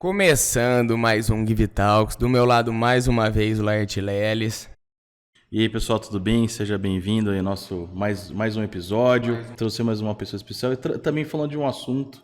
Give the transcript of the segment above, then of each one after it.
Começando mais um Give Talks, do meu lado mais uma vez o Laerte Leles. E aí pessoal, tudo bem? Seja bem-vindo aí ao nosso mais um episódio. Trouxe mais uma pessoa especial e também falando de um assunto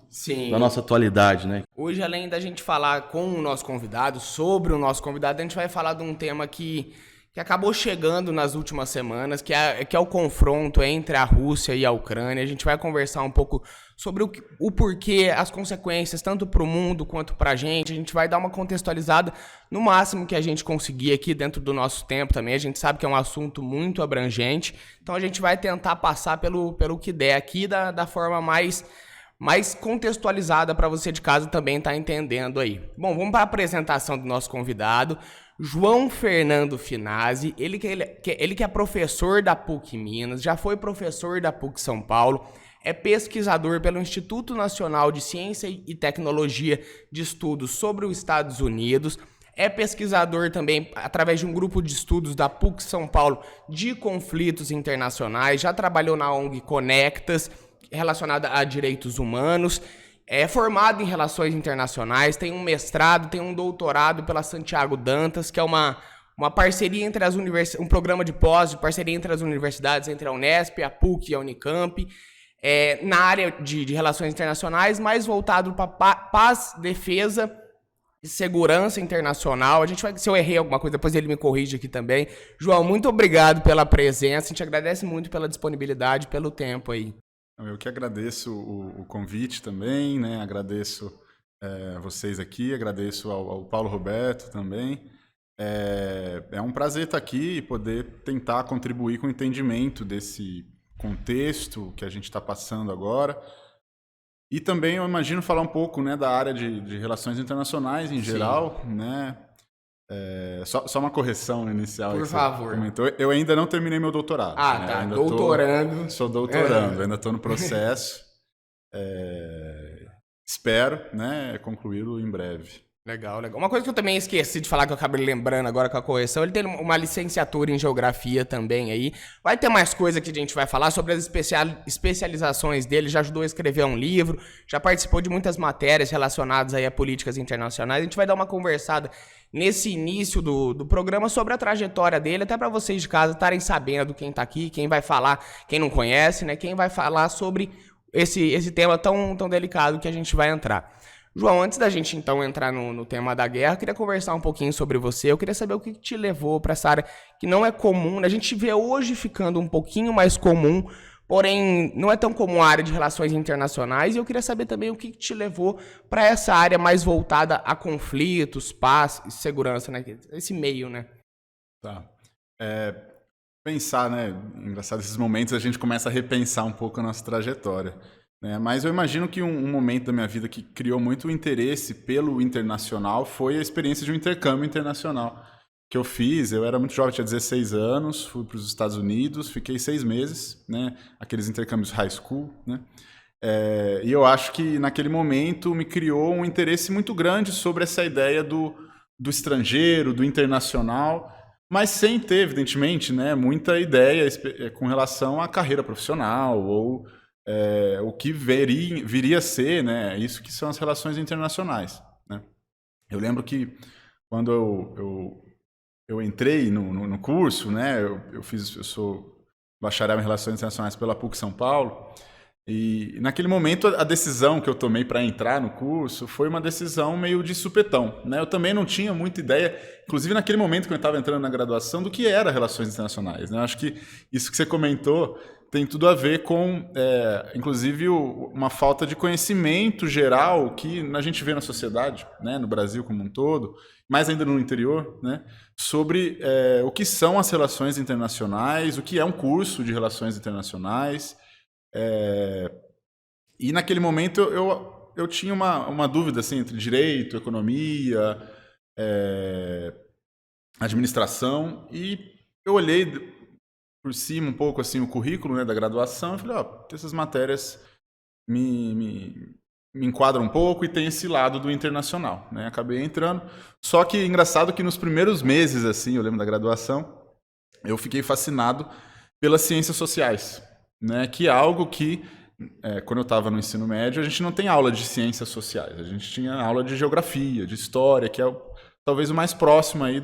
da nossa atualidade, né? Hoje, além da gente falar com o nosso convidado, sobre o nosso convidado, a gente vai falar de um tema que acabou chegando nas últimas semanas, que é o confronto entre a Rússia e a Ucrânia. A gente vai conversar um pouco sobre o porquê, as consequências, tanto para o mundo quanto para a gente vai dar uma contextualizada no máximo que a gente conseguir aqui dentro do nosso tempo também. A gente sabe que é um assunto muito abrangente, então a gente vai tentar passar pelo que der aqui da forma mais contextualizada para você de casa também estar entendendo aí. Bom, vamos para a apresentação do nosso convidado, João Fernando Finazzi, ele que é professor da PUC Minas, já foi professor da PUC São Paulo, é pesquisador pelo Instituto Nacional de Ciência e Tecnologia de Estudos sobre os Estados Unidos, é pesquisador também através de um grupo de estudos da PUC São Paulo de conflitos internacionais, já trabalhou na ONG Conectas, relacionada a direitos humanos, é formado em relações internacionais, tem um mestrado, tem um doutorado pela Santiago Dantas, que é uma parceria entre as universidades, um programa de pós, de parceria entre as universidades, entre a Unesp, a PUC e a Unicamp, na área de relações internacionais, mais voltado para paz, defesa e segurança internacional. Se eu errei alguma coisa, depois ele me corrige aqui também. João, muito obrigado pela presença, a gente agradece muito pela disponibilidade, pelo tempo aí. Eu que agradeço o convite também, né? Agradeço vocês aqui, agradeço ao Paulo Roberto também. É um prazer estar aqui e poder tentar contribuir com o entendimento desse contexto que a gente está passando agora. E também eu imagino falar um pouco, né, da área de relações internacionais em geral, né? Só uma correção inicial. Por favor. Comentou. Eu ainda não terminei meu doutorado. Ah, né? tá. Ainda Doutorando. Sou doutorando, ainda estou no processo. Espero, né, concluí-lo em breve. Legal. Uma coisa que eu também esqueci de falar, que eu acabei lembrando agora com a correção, ele tem uma licenciatura em geografia também aí. Vai ter mais coisa que a gente vai falar sobre as especializações dele, já ajudou a escrever um livro, já participou de muitas matérias relacionadas aí a políticas internacionais. A gente vai dar uma conversada nesse início do programa sobre a trajetória dele, até para vocês de casa estarem sabendo quem tá aqui, quem vai falar, quem não conhece, né? Quem vai falar sobre esse tema tão delicado que a gente vai entrar. João, antes da gente então entrar no tema da guerra, eu queria conversar um pouquinho sobre você. Eu queria saber o que te levou para essa área que não é comum. A gente vê hoje ficando um pouquinho mais comum, porém não é tão comum a área de relações internacionais. E eu queria saber também o que te levou para essa área mais voltada a conflitos, paz e segurança, né? Esse meio, né? Tá. Pensar, né? Engraçado, esses momentos a gente começa a repensar um pouco a nossa trajetória. Mas eu imagino que um momento da minha vida que criou muito interesse pelo internacional foi a experiência de um intercâmbio internacional que eu fiz. Eu era muito jovem, tinha 16 anos, fui para os Estados Unidos, fiquei 6 meses, né? Aqueles intercâmbios high school, né? E eu acho que naquele momento me criou um interesse muito grande sobre essa ideia do estrangeiro, do internacional, mas sem ter, evidentemente, né, muita ideia com relação à carreira profissional ou o que viria a ser, né, isso que são as relações internacionais, né? Eu lembro que quando eu entrei no curso, né, eu sou bacharel em Relações Internacionais pela PUC São Paulo, e naquele momento a decisão que eu tomei para entrar no curso foi uma decisão meio de supetão, né? Eu também não tinha muita ideia, inclusive naquele momento que eu estava entrando na graduação, do que era Relações Internacionais, né? Eu acho que isso que você comentou tem tudo a ver com, inclusive, uma falta de conhecimento geral que a gente vê na sociedade, né, no Brasil como um todo, mais ainda no interior, né, sobre o que são as relações internacionais, o que é um curso de relações internacionais. E naquele momento eu tinha uma dúvida assim, entre direito, economia, administração, e eu olhei por cima um pouco assim o currículo, né, da graduação, e falei, essas matérias me enquadram um pouco e tem esse lado do internacional, né? Acabei entrando. Só que engraçado que nos primeiros meses, assim, eu lembro da graduação, eu fiquei fascinado pelas ciências sociais, né? Que é algo que quando eu estava no ensino médio, a gente não tem aula de ciências sociais. A gente tinha aula de geografia, de história, que é talvez o mais próximo aí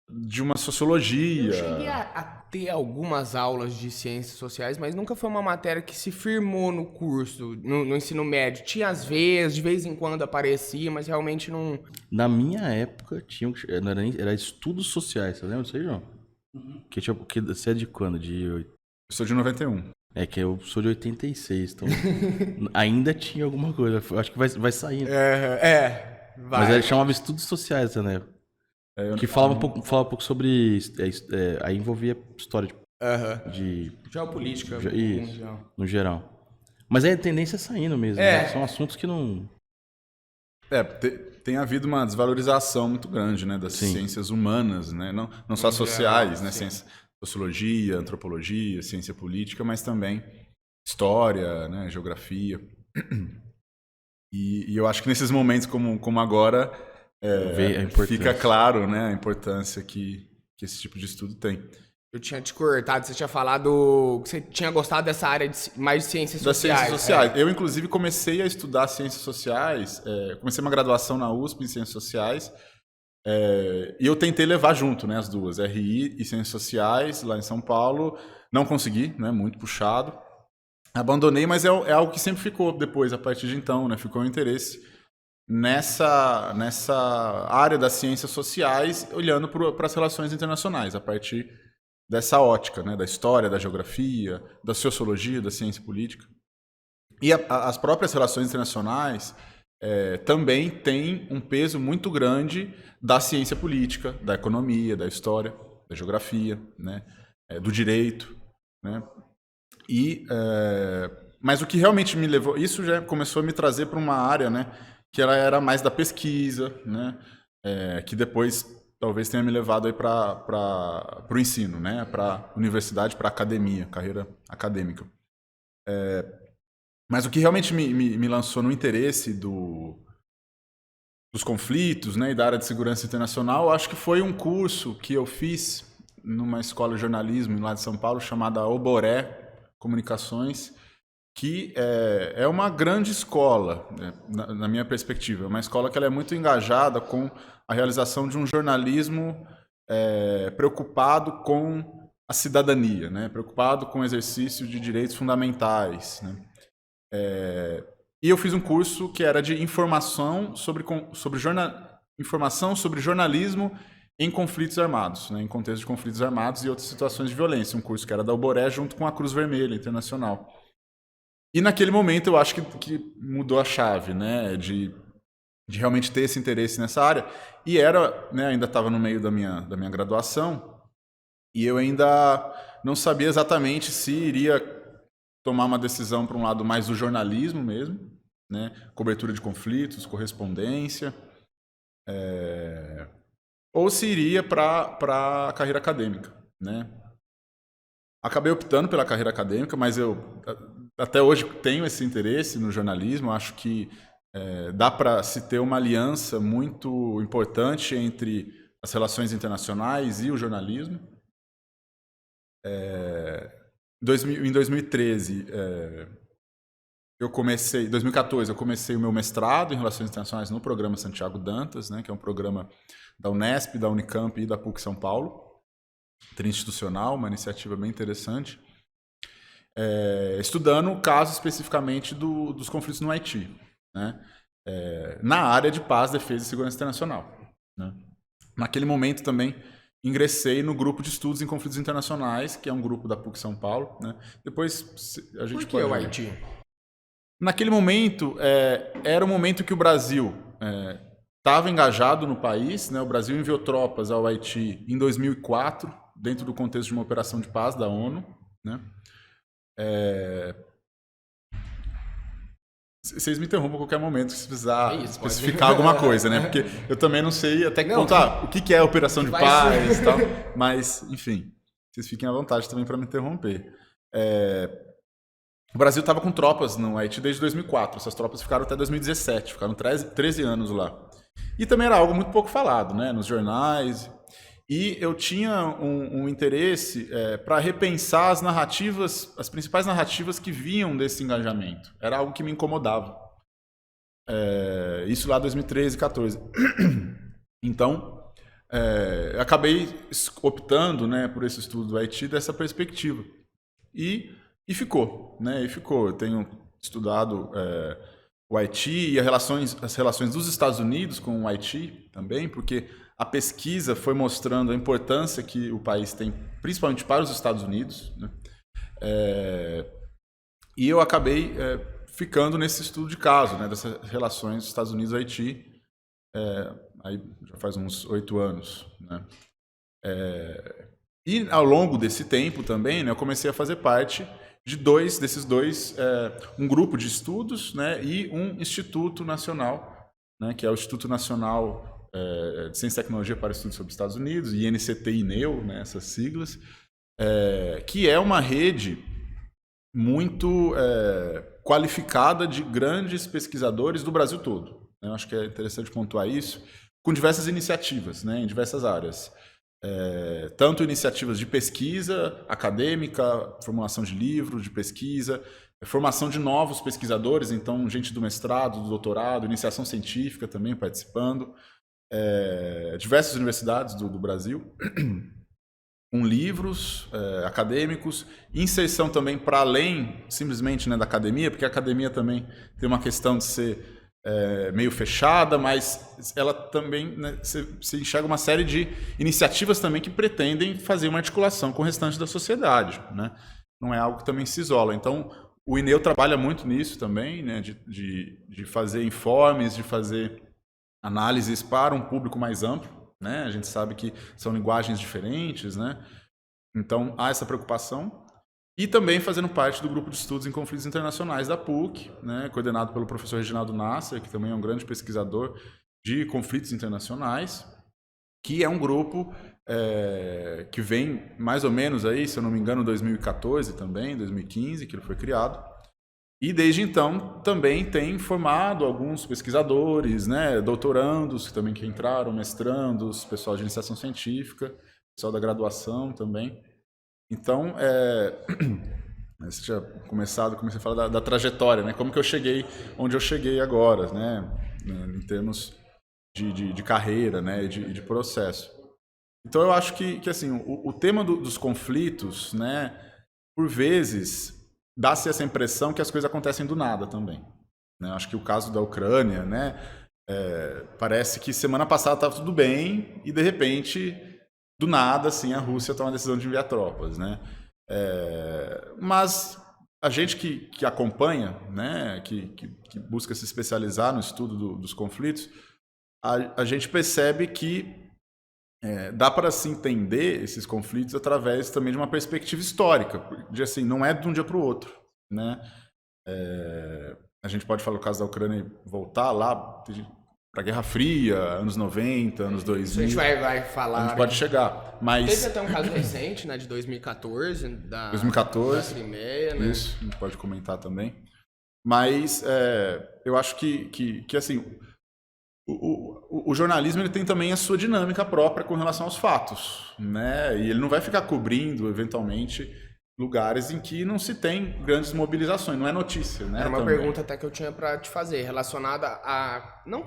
de uma sociologia. Eu cheguei a ter algumas aulas de ciências sociais, mas nunca foi uma matéria que se firmou no curso, no ensino médio. Tinha às vezes, de vez em quando aparecia, mas realmente não... Na minha época, era estudos sociais, você lembra disso aí, João? Que você é de quando? Eu sou de 91. É que eu sou de 86, então ainda tinha alguma coisa. Acho que vai saindo. Vai. Mas ele chamava estudos sociais, né? Que falava um pouco sobre... aí envolvia história de geopolítica. Isso, no geral. Mas a tendência é saindo mesmo. Né? São assuntos que não... Tem havido uma desvalorização muito grande, né, das ciências humanas, né? Não só sociais, né? Ciência, sociologia, antropologia, ciência política, mas também história, né, geografia. E eu acho que nesses momentos como agora... fica claro, né, a importância que esse tipo de estudo tem. Eu tinha te cortado, você tinha falado que você tinha gostado dessa área mais de ciências sociais. Ciências sociais. Eu, inclusive, comecei a estudar ciências sociais, comecei uma graduação na USP em ciências sociais, e eu tentei levar junto, né, as duas, RI e ciências sociais, lá em São Paulo. Não consegui, né, muito puxado. Abandonei, mas é algo que sempre ficou depois, a partir de então, né, ficou um interesse nessa área das ciências sociais, olhando para as relações internacionais, a partir dessa ótica, né, da história, da geografia, da sociologia, da ciência política. E as próprias relações internacionais também têm um peso muito grande da ciência política, da economia, da história, da geografia, né, do direito, né? Mas o que realmente me levou... Isso já começou a me trazer para uma área, né, que ela era mais da pesquisa, né? Que depois talvez tenha me levado aí para o ensino, né? Para a universidade, para a academia, carreira acadêmica. Mas o que realmente me lançou no interesse dos conflitos, né, e da área de segurança internacional, acho que foi um curso que eu fiz numa escola de jornalismo lá de São Paulo, chamada Oboré Comunicações, que é uma grande escola, né, na minha perspectiva. É uma escola que ela é muito engajada com a realização de um jornalismo preocupado com a cidadania, né, preocupado com o exercício de direitos fundamentais, né. E eu fiz um curso que era de informação sobre jornalismo em conflitos armados, né, em contexto de conflitos armados e outras situações de violência. Um curso que era da Oboré junto com a Cruz Vermelha Internacional. E naquele momento eu acho que mudou a chave, né, de realmente ter esse interesse nessa área. E né, ainda estava no meio da minha graduação, e eu ainda não sabia exatamente se iria tomar uma decisão para um lado mais do jornalismo mesmo, né, cobertura de conflitos, correspondência, ou se iria para a carreira acadêmica, né. Acabei optando pela carreira acadêmica, mas eu até hoje tenho esse interesse no jornalismo. Acho que dá para se ter uma aliança muito importante entre as relações internacionais e o jornalismo. Em 2013, em 2014, eu comecei o meu mestrado em Relações Internacionais no programa Santiago Dantas, né, que é um programa da Unesp, da Unicamp e da PUC São Paulo, interinstitucional, uma iniciativa bem interessante, estudando o caso especificamente dos conflitos no Haiti, né, na área de paz, defesa e segurança internacional, né. Naquele momento também ingressei no grupo de estudos em conflitos internacionais, que é um grupo da PUC São Paulo, né. Depois a gente Por que o Haiti? Naquele momento, era um momento que o Brasil estava engajado no país, né. O Brasil enviou tropas ao Haiti em 2004, dentro do contexto de uma operação de paz da ONU, né. Vocês me interrompam a qualquer momento se precisar especificar alguma coisa, né? Porque eu também não sei até que ponto, o que é a operação de paz e tal. Mas, enfim, vocês fiquem à vontade também para me interromper. O Brasil estava com tropas no Haiti desde 2004. Essas tropas ficaram até 2017, ficaram 13 anos lá. E também era algo muito pouco falado, né, nos jornais. E eu tinha um interesse para repensar as narrativas, as principais narrativas que vinham desse engajamento. Era algo que me incomodava. Isso lá em 2013, 2014. Então, eu acabei optando, né, por esse estudo do Haiti dessa perspectiva. E ficou, né? E ficou. Eu tenho estudado o Haiti e as relações dos Estados Unidos com o Haiti também, porque a pesquisa foi mostrando a importância que o país tem, principalmente para os Estados Unidos, né? E eu acabei ficando nesse estudo de caso, né, dessas relações dos Estados Unidos e Haiti, aí já faz uns 8 anos, né? E ao longo desse tempo também, né, eu comecei a fazer parte de desses dois, um grupo de estudos, né, e um instituto nacional, né, que é o Instituto Nacional de Ciência e Tecnologia para Estudos sobre os Estados Unidos, INCT-INEU, né, essas siglas, que é uma rede muito qualificada de grandes pesquisadores do Brasil todo. Eu acho que é interessante pontuar isso, com diversas iniciativas, né, em diversas áreas. Tanto iniciativas de pesquisa acadêmica, formulação de livros de pesquisa, formação de novos pesquisadores, então gente do mestrado, do doutorado, iniciação científica também participando, diversas universidades do Brasil, com livros acadêmicos, inserção também para além simplesmente, né, da academia, porque a academia também tem uma questão de ser meio fechada, mas ela também, né, se enxerga uma série de iniciativas também que pretendem fazer uma articulação com o restante da sociedade, né? Não é algo que também se isola. Então, o INEU trabalha muito nisso também, né, de fazer informes, de fazer análises para um público mais amplo, né? A gente sabe que são linguagens diferentes, né? Então, há essa preocupação. E também fazendo parte do grupo de estudos em conflitos internacionais da PUC, né, coordenado pelo professor Reginaldo Nasser, que também é um grande pesquisador de conflitos internacionais, que é um grupo que vem mais ou menos aí, se eu não me engano, 2014 também, 2015, que ele foi criado. E desde então também tem formado alguns pesquisadores, né, doutorandos também que entraram, mestrandos, pessoal de iniciação científica, pessoal da graduação também. Então, você já comecei a falar da trajetória, né? Como que eu cheguei onde eu cheguei agora, né? Em termos de carreira, né? De processo. Então, eu acho que assim, o tema dos conflitos, né? Por vezes, dá-se essa impressão que as coisas acontecem do nada também, né? Acho que o caso da Ucrânia, né? Parece que semana passada estava tudo bem e, de repente, do nada, assim, a Rússia toma a decisão de enviar tropas, né? Mas a gente que acompanha, né, que busca se especializar no estudo dos conflitos, a gente percebe que dá para se entender esses conflitos através também de uma perspectiva histórica, de assim, não é de um dia para o outro, né? A gente pode falar o caso da Ucrânia e voltar lá para a Guerra Fria, anos 90, anos 2000. Isso a gente vai falar. A gente pode chegar, mas... Teve até um caso recente, né, de 2014, da Crimeia, né? Isso, a gente pode comentar também. Mas eu acho que assim, o jornalismo ele tem também a sua dinâmica própria com relação aos fatos, né? E ele não vai ficar cobrindo, eventualmente, lugares em que não se tem grandes mobilizações, não é notícia, né? Era uma pergunta até que eu tinha para te fazer, relacionada a, não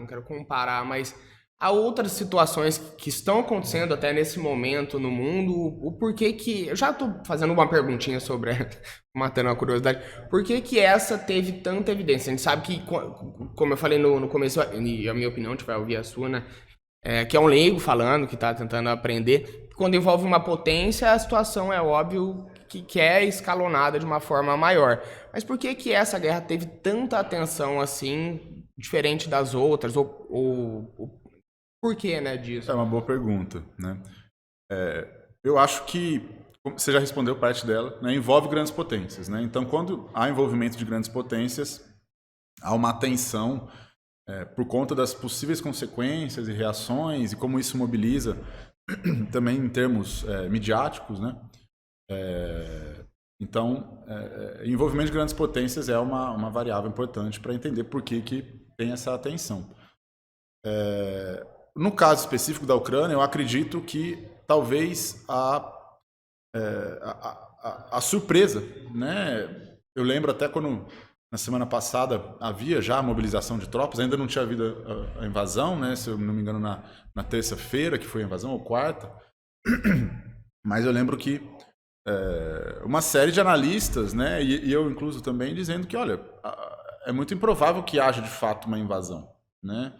quero comparar, mas a outras situações que estão acontecendo até nesse momento no mundo, o porquê que... Eu já estou fazendo uma perguntinha sobre, matando a curiosidade, por que essa teve tanta evidência? A gente sabe que, como eu falei no começo, e a minha opinião, a gente vai ouvir a sua, né? Que é um leigo falando, que está tentando aprender. Quando envolve uma potência, a situação é óbvio que é escalonada de uma forma maior. Mas por que essa guerra teve tanta atenção assim, diferente das outras? Ou por que, né, disso? É uma boa pergunta, né? Eu acho que você já respondeu parte dela, né? Envolve grandes potências, né? Então, quando há envolvimento de grandes potências, há uma atenção por conta das possíveis consequências e reações e como isso mobiliza também em termos midiáticos, né? Então, envolvimento de grandes potências é uma variável importante para entender por que tem essa atenção. no caso específico da Ucrânia, eu acredito que talvez a surpresa, né? Eu lembro até quando na semana passada havia já a mobilização de tropas, ainda não tinha havido a invasão, né? Se eu não me engano, na terça-feira que foi a invasão, ou quarta. Mas eu lembro que uma série de analistas, né? E eu incluso também, dizendo que, olha, é muito improvável que haja de fato uma invasão, né?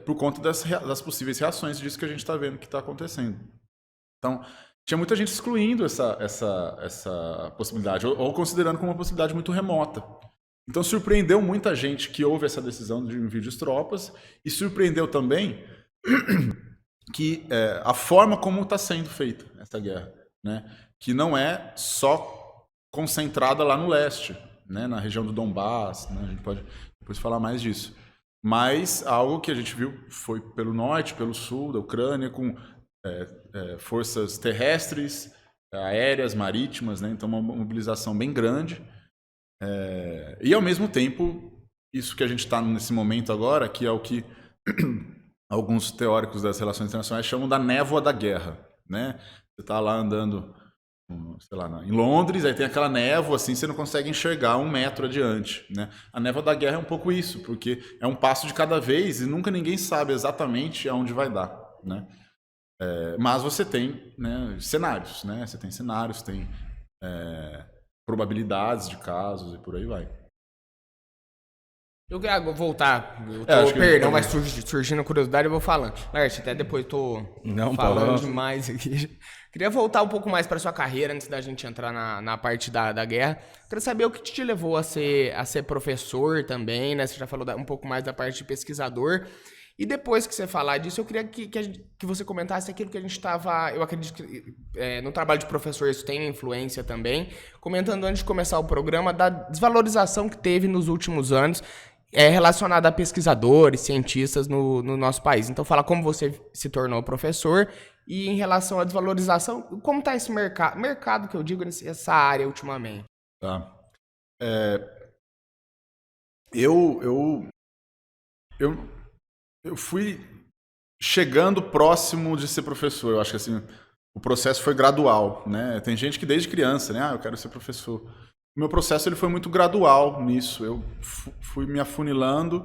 Por conta das possíveis reações disso que a gente está vendo que está acontecendo. Então, tinha muita gente excluindo essa possibilidade, ou considerando como uma possibilidade muito remota. Então, surpreendeu muita gente que houve essa decisão de envio de tropas, e surpreendeu também que a forma como está sendo feita essa guerra, né? Que não é só concentrada lá no leste, né? Na região do Donbass, né? A gente pode depois falar mais disso. Mas algo que a gente viu foi pelo norte, pelo sul da Ucrânia, com forças terrestres, aéreas, marítimas, né? Então uma mobilização bem grande. E ao mesmo tempo, isso que a gente está nesse momento agora, que é o que alguns teóricos das relações internacionais chamam da névoa da guerra, né? Você está lá andando, sei lá, em Londres, aí tem aquela névoa, assim, você não consegue enxergar 1 metro adiante, né? A névoa da guerra é um pouco isso, porque é um passo de cada vez e nunca ninguém sabe exatamente aonde vai dar, né? Mas você tem, né, cenários, né? Você tem cenários, tem probabilidades de casos e por aí vai. Eu quero voltar. Perdão, vai surgindo curiosidade, eu vou falando. Larte, até depois tô falando demais aqui. Queria voltar um pouco mais para sua carreira, antes da gente entrar na parte da guerra. Queria saber o que te levou a ser professor também, né? Você já falou um pouco mais da parte de pesquisador. E depois que você falar disso, eu queria que você comentasse aquilo que a gente estava... Eu acredito que no trabalho de professor isso tem influência também. Comentando antes de começar o programa, da desvalorização que teve nos últimos anos relacionada a pesquisadores, cientistas no nosso país. Então, fala como você se tornou professor e em relação à desvalorização, como está esse mercado que eu digo, nessa área ultimamente. Tá. Eu fui chegando próximo de ser professor. Eu acho que assim, o processo foi gradual, né? Tem gente que desde criança, né? Eu quero ser professor. O meu processo ele foi muito gradual nisso. Eu fui me afunilando.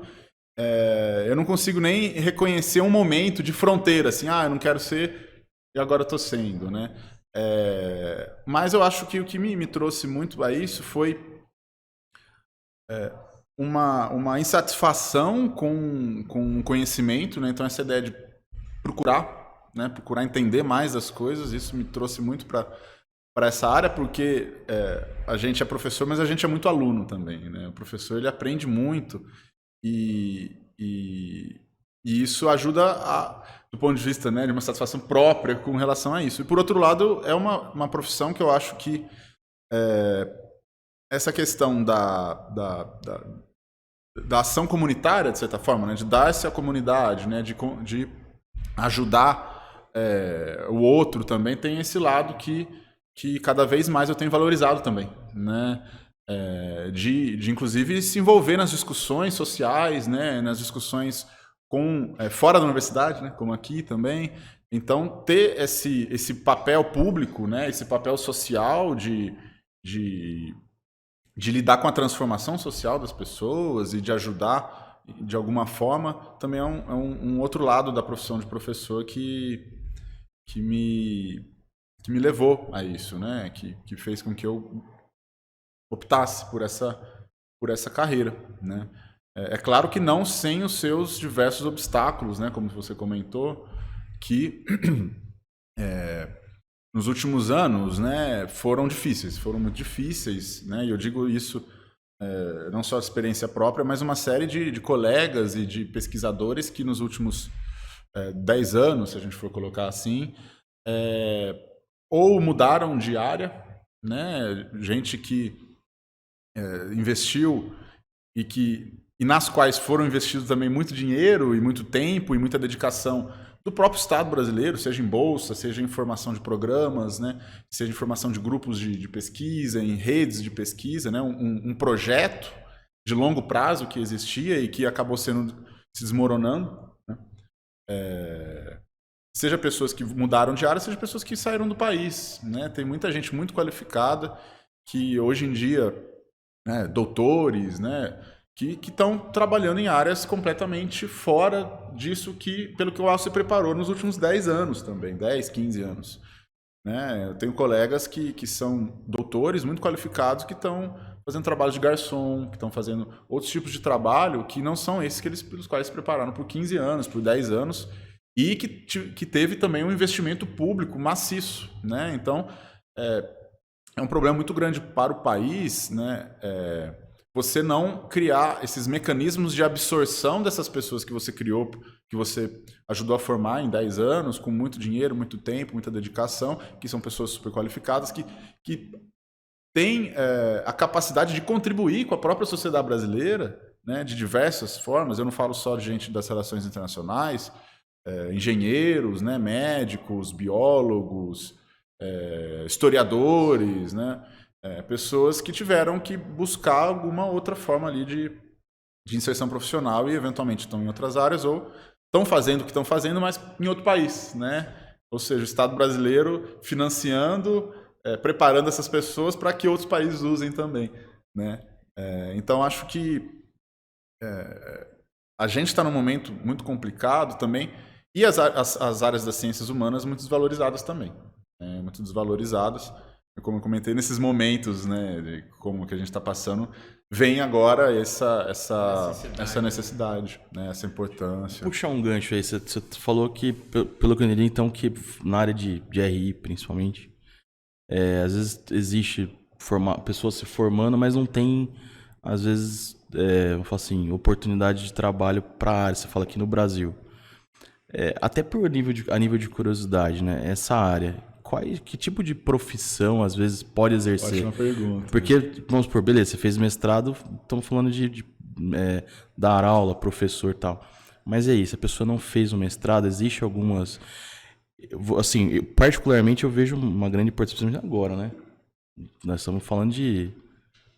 Eu não consigo nem reconhecer um momento de fronteira, assim, eu não quero ser e agora estou sendo, né? Mas eu acho que o que me trouxe muito a isso foi uma insatisfação com o conhecimento, né? Então essa ideia de procurar, né? Procurar entender mais das coisas, isso me trouxe muito para essa área, porque a gente é professor, mas a gente é muito aluno também, né? O professor ele aprende muito e isso ajuda do ponto de vista, né, de uma satisfação própria com relação a isso. E por outro lado, é uma profissão que eu acho que essa questão da ação comunitária, de certa forma, né, de dar-se à comunidade, né, de ajudar o outro também, tem esse lado que cada vez mais eu tenho valorizado também, né? De inclusive se envolver nas discussões sociais, né? Nas discussões fora da universidade, né? Como aqui também. Então ter esse papel público, né? Esse papel social de lidar com a transformação social das pessoas e de ajudar de alguma forma também é um outro lado da profissão de professor que me levou a isso, né? Que fez com que eu optasse por essa carreira, né? É claro que não sem os seus diversos obstáculos, né? Como você comentou, que nos últimos anos, né, foram muito difíceis, né? E eu digo isso não só a experiência própria, mas uma série de colegas e de pesquisadores que nos últimos 10 anos, se a gente for colocar assim, ou mudaram de área, né? Gente que investiu e nas quais foram investidos também muito dinheiro e muito tempo e muita dedicação do próprio Estado brasileiro, seja em bolsa, seja em formação de programas, né? Seja em formação de grupos de pesquisa, em redes de pesquisa, né? Um projeto de longo prazo que existia e que acabou se desmoronando, né? seja pessoas que mudaram de área, seja pessoas que saíram do país, né? Tem muita gente muito qualificada que hoje em dia, né, doutores, né, que estão trabalhando em áreas completamente fora disso pelo que o Alce se preparou nos últimos 10 anos também, 10, 15 anos. Né? Eu tenho colegas que são doutores muito qualificados que estão fazendo trabalho de garçom, que estão fazendo outros tipos de trabalho que não são esses pelos quais se prepararam por 15 anos, por 10 anos, e que teve também um investimento público maciço. Né? Então, é um problema muito grande para o país, né? Você não criar esses mecanismos de absorção dessas pessoas que você criou, que você ajudou a formar em 10 anos, com muito dinheiro, muito tempo, muita dedicação, que são pessoas super qualificadas, que têm a capacidade de contribuir com a própria sociedade brasileira, né, de diversas formas. Eu não falo só de gente das relações internacionais, engenheiros, né, médicos, biólogos, historiadores, né? Pessoas que tiveram que buscar alguma outra forma ali de inserção profissional e eventualmente estão em outras áreas ou estão fazendo o que estão fazendo, mas em outro país, né? Ou seja, o Estado brasileiro financiando, preparando essas pessoas para que outros países usem também, né? Então, acho que a gente está num momento muito complicado também e as áreas das ciências humanas muito desvalorizadas também, muito desvalorizadas. Como eu comentei, nesses momentos, né, de como que a gente está passando, vem agora essa necessidade, né, essa importância. Puxar um gancho aí, você falou que, pelo que eu entendi, então, que na área de RI, principalmente, às vezes existe pessoas se formando, mas não tem, às vezes, vou falar assim, oportunidade de trabalho para a área. Você fala aqui no Brasil. Até a nível de curiosidade, né, essa área... Que tipo de profissão, às vezes, pode exercer? Ótima pergunta. Porque, vamos supor, beleza, você fez mestrado, estamos falando de dar aula, professor e tal. Mas é isso, a pessoa não fez o mestrado, existe algumas... Assim, particularmente eu vejo uma grande importância agora, né? Nós estamos falando de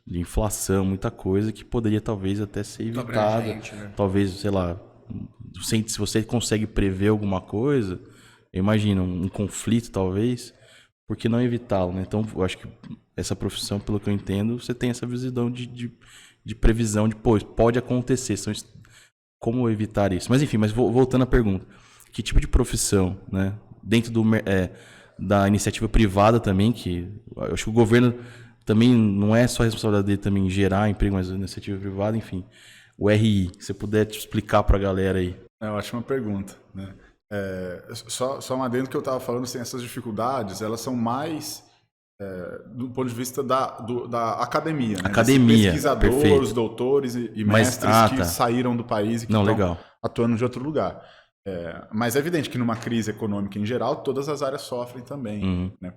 inflação, muita coisa que poderia talvez até ser evitada. Né? Talvez, sei lá, se você consegue prever alguma coisa... Eu imagino um conflito, talvez, por que não evitá-lo, né? Então, eu acho que essa profissão, pelo que eu entendo, você tem essa visão de previsão de, pô, pode acontecer, como evitar isso? Mas, enfim, voltando à pergunta, que tipo de profissão, né? Dentro da iniciativa privada também, que eu acho que o governo também não é só a responsabilidade dele também gerar emprego, mas a iniciativa privada, enfim, o RI, se você puder te explicar para a galera aí. Ótima pergunta, né? Só um adendo que eu estava falando, assim, essas dificuldades, elas são mais do ponto de vista da academia, né? Academia, pesquisadores, perfeito. Doutores e mestres que saíram do país e que estão atuando de outro lugar. Mas é evidente que numa crise econômica em geral, todas as áreas sofrem também. Né?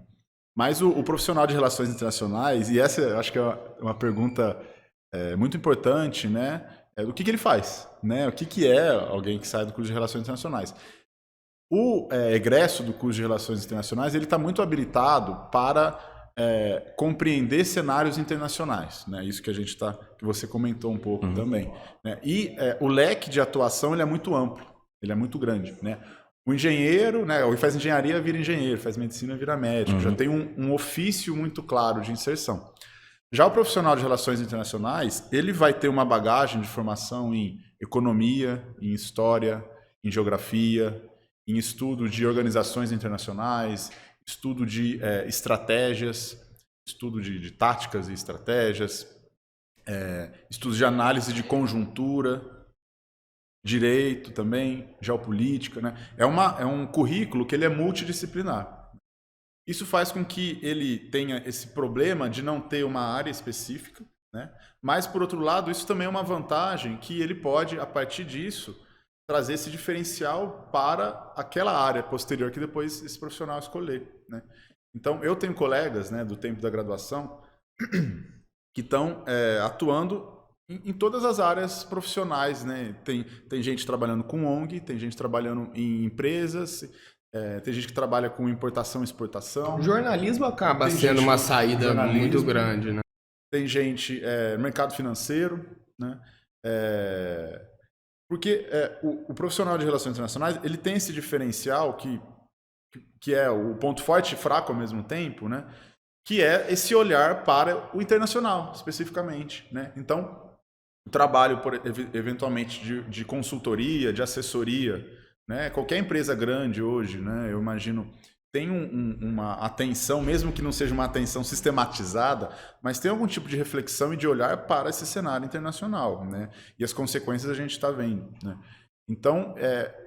Mas o profissional de relações internacionais, e essa eu acho que é uma pergunta muito importante, né? O que ele faz? Né? O que é alguém que sai do curso de relações internacionais? O egresso do curso de Relações Internacionais ele está muito habilitado para compreender cenários internacionais, né? Isso que que você comentou um pouco também. Né? E o leque de atuação ele é muito amplo, ele é muito grande. Né? O engenheiro, né, ou faz engenharia vira engenheiro, faz medicina vira médico, já tem um ofício muito claro de inserção. Já o profissional de Relações Internacionais ele vai ter uma bagagem de formação em economia, em história, em geografia, em estudo de organizações internacionais, estudo de estratégias, estudo de táticas e estratégias, estudos de análise de conjuntura, direito também, geopolítica. Né? É um currículo que ele é multidisciplinar. Isso faz com que ele tenha esse problema de não ter uma área específica, né? Mas, por outro lado, isso também é uma vantagem que ele pode, a partir disso, trazer esse diferencial para aquela área posterior que depois esse profissional escolher. Né? Então, eu tenho colegas, né, do tempo da graduação que estão atuando em todas as áreas profissionais. Né? Tem gente trabalhando com ONG, tem gente trabalhando em empresas, tem gente que trabalha com importação e exportação. O jornalismo acaba sendo uma saída muito grande. Né? Tem gente no mercado financeiro, né? Porque o profissional de relações internacionais, ele tem esse diferencial que é o ponto forte e fraco ao mesmo tempo, né? Que é esse olhar para o internacional, especificamente, né? Então, o trabalho, eventualmente, de consultoria, de assessoria, né? Qualquer empresa grande hoje, né? Eu imagino, tem uma atenção, mesmo que não seja uma atenção sistematizada, mas tem algum tipo de reflexão e de olhar para esse cenário internacional, né? E as consequências a gente está vendo, né? Então,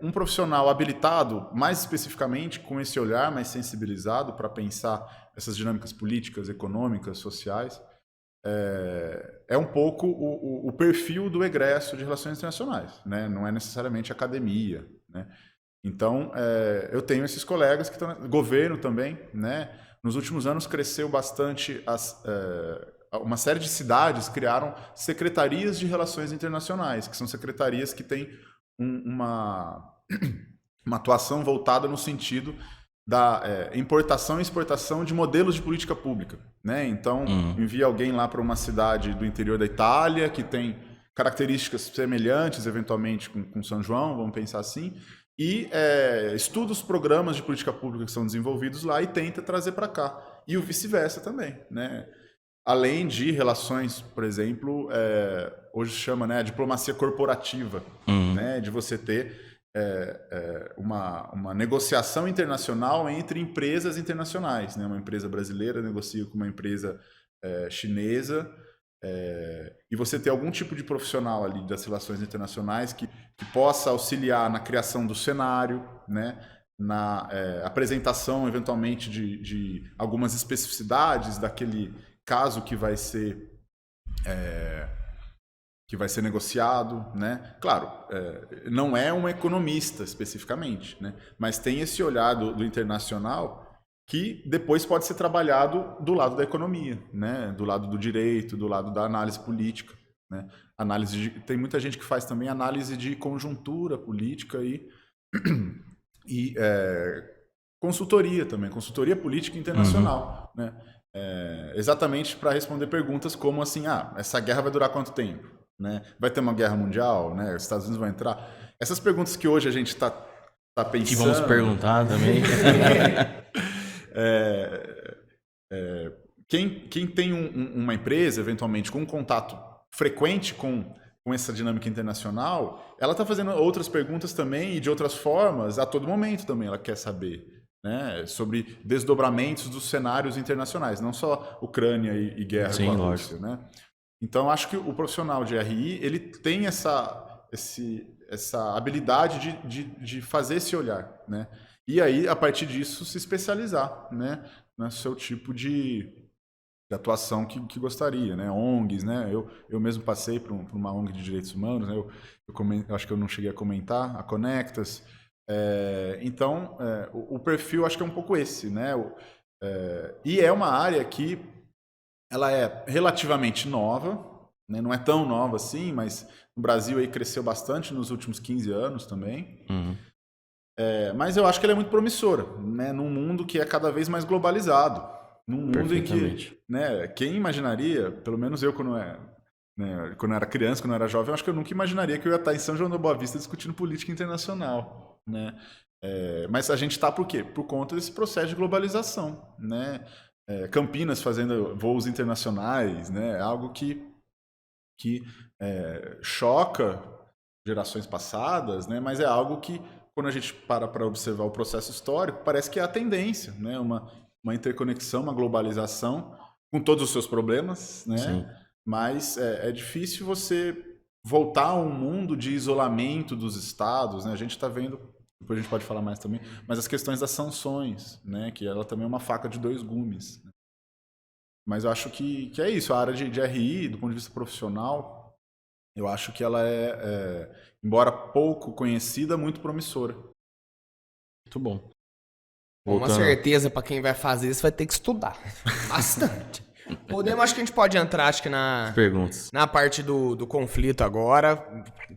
um profissional habilitado, mais especificamente, com esse olhar mais sensibilizado para pensar essas dinâmicas políticas, econômicas, sociais, é um pouco o perfil do egresso de relações internacionais, né? Não é necessariamente academia, né? Então, eu tenho esses colegas que estão... Governo também, né? Nos últimos anos cresceu bastante... uma série de cidades criaram secretarias de relações internacionais, que são secretarias que têm uma atuação voltada no sentido da importação e exportação de modelos de política pública, né? Então, envia alguém lá para uma cidade do interior da Itália que tem características semelhantes, eventualmente, com São João, vamos pensar assim, e estuda os programas de política pública que são desenvolvidos lá e tenta trazer para cá. E o vice-versa também, né? Além de relações, por exemplo, hoje chama, né, a diplomacia corporativa, né, de você ter uma negociação internacional entre empresas internacionais, né? Uma empresa brasileira negocia com uma empresa chinesa, e você ter algum tipo de profissional ali das relações internacionais que possa auxiliar na criação do cenário, né? Na apresentação, eventualmente, de algumas especificidades daquele caso que vai ser negociado, né? Claro, não é um economista especificamente, né? Mas tem esse olhar do internacional que depois pode ser trabalhado do lado da economia, né? Do lado do direito, do lado da análise política, né? Tem muita gente que faz também análise de conjuntura política e consultoria também, consultoria política internacional, né? Exatamente para responder perguntas como assim, essa guerra vai durar quanto tempo? Né? Vai ter uma guerra mundial? Né? Os Estados Unidos vão entrar? Essas perguntas que hoje a gente está pensando... Que vamos perguntar também. Quem tem uma empresa, eventualmente, com um contato frequente com essa dinâmica internacional, ela está fazendo outras perguntas também e de outras formas, a todo momento também ela quer saber, né, sobre desdobramentos dos cenários internacionais, não só Ucrânia e guerra com a Rússia, né? Então, acho que o profissional de RI, ele tem essa habilidade de fazer esse olhar, né? E aí, a partir disso, se especializar, né, no seu tipo de atuação que gostaria, né? ONGs, né? Eu mesmo passei por uma ONG de direitos humanos, né? Eu acho que eu não cheguei a comentar, a Conectas. Então, o perfil acho que é um pouco esse, né? E é uma área que ela é relativamente nova, né? Não é tão nova assim, mas no Brasil aí cresceu bastante nos últimos 15 anos também. Mas eu acho que ela é muito promissora, né? Num mundo que é cada vez mais globalizado. Num mundo em que, né, quem imaginaria, pelo menos eu quando eu era criança, quando eu era jovem, eu acho que eu nunca imaginaria que eu ia estar em São João da Boa Vista discutindo política internacional, né? Mas a gente está por quê? Por conta desse processo de globalização, né? Campinas fazendo voos internacionais, né? Algo que choca gerações passadas, né? Mas é algo que, quando a gente para observar o processo histórico, parece que é a tendência, né? Uma interconexão, uma globalização, com todos os seus problemas, né? Sim. Mas é difícil você voltar a um mundo de isolamento dos estados, né? A gente está vendo, depois a gente pode falar mais também, mas as questões das sanções, né? Que ela também é uma faca de dois gumes. Né? Mas eu acho que é isso, a área de RI, do ponto de vista profissional, eu acho que ela embora pouco conhecida, muito promissora. Muito bom. Uma certeza para quem vai fazer isso vai ter que estudar bastante. Acho que a gente pode entrar, acho que na parte do conflito agora.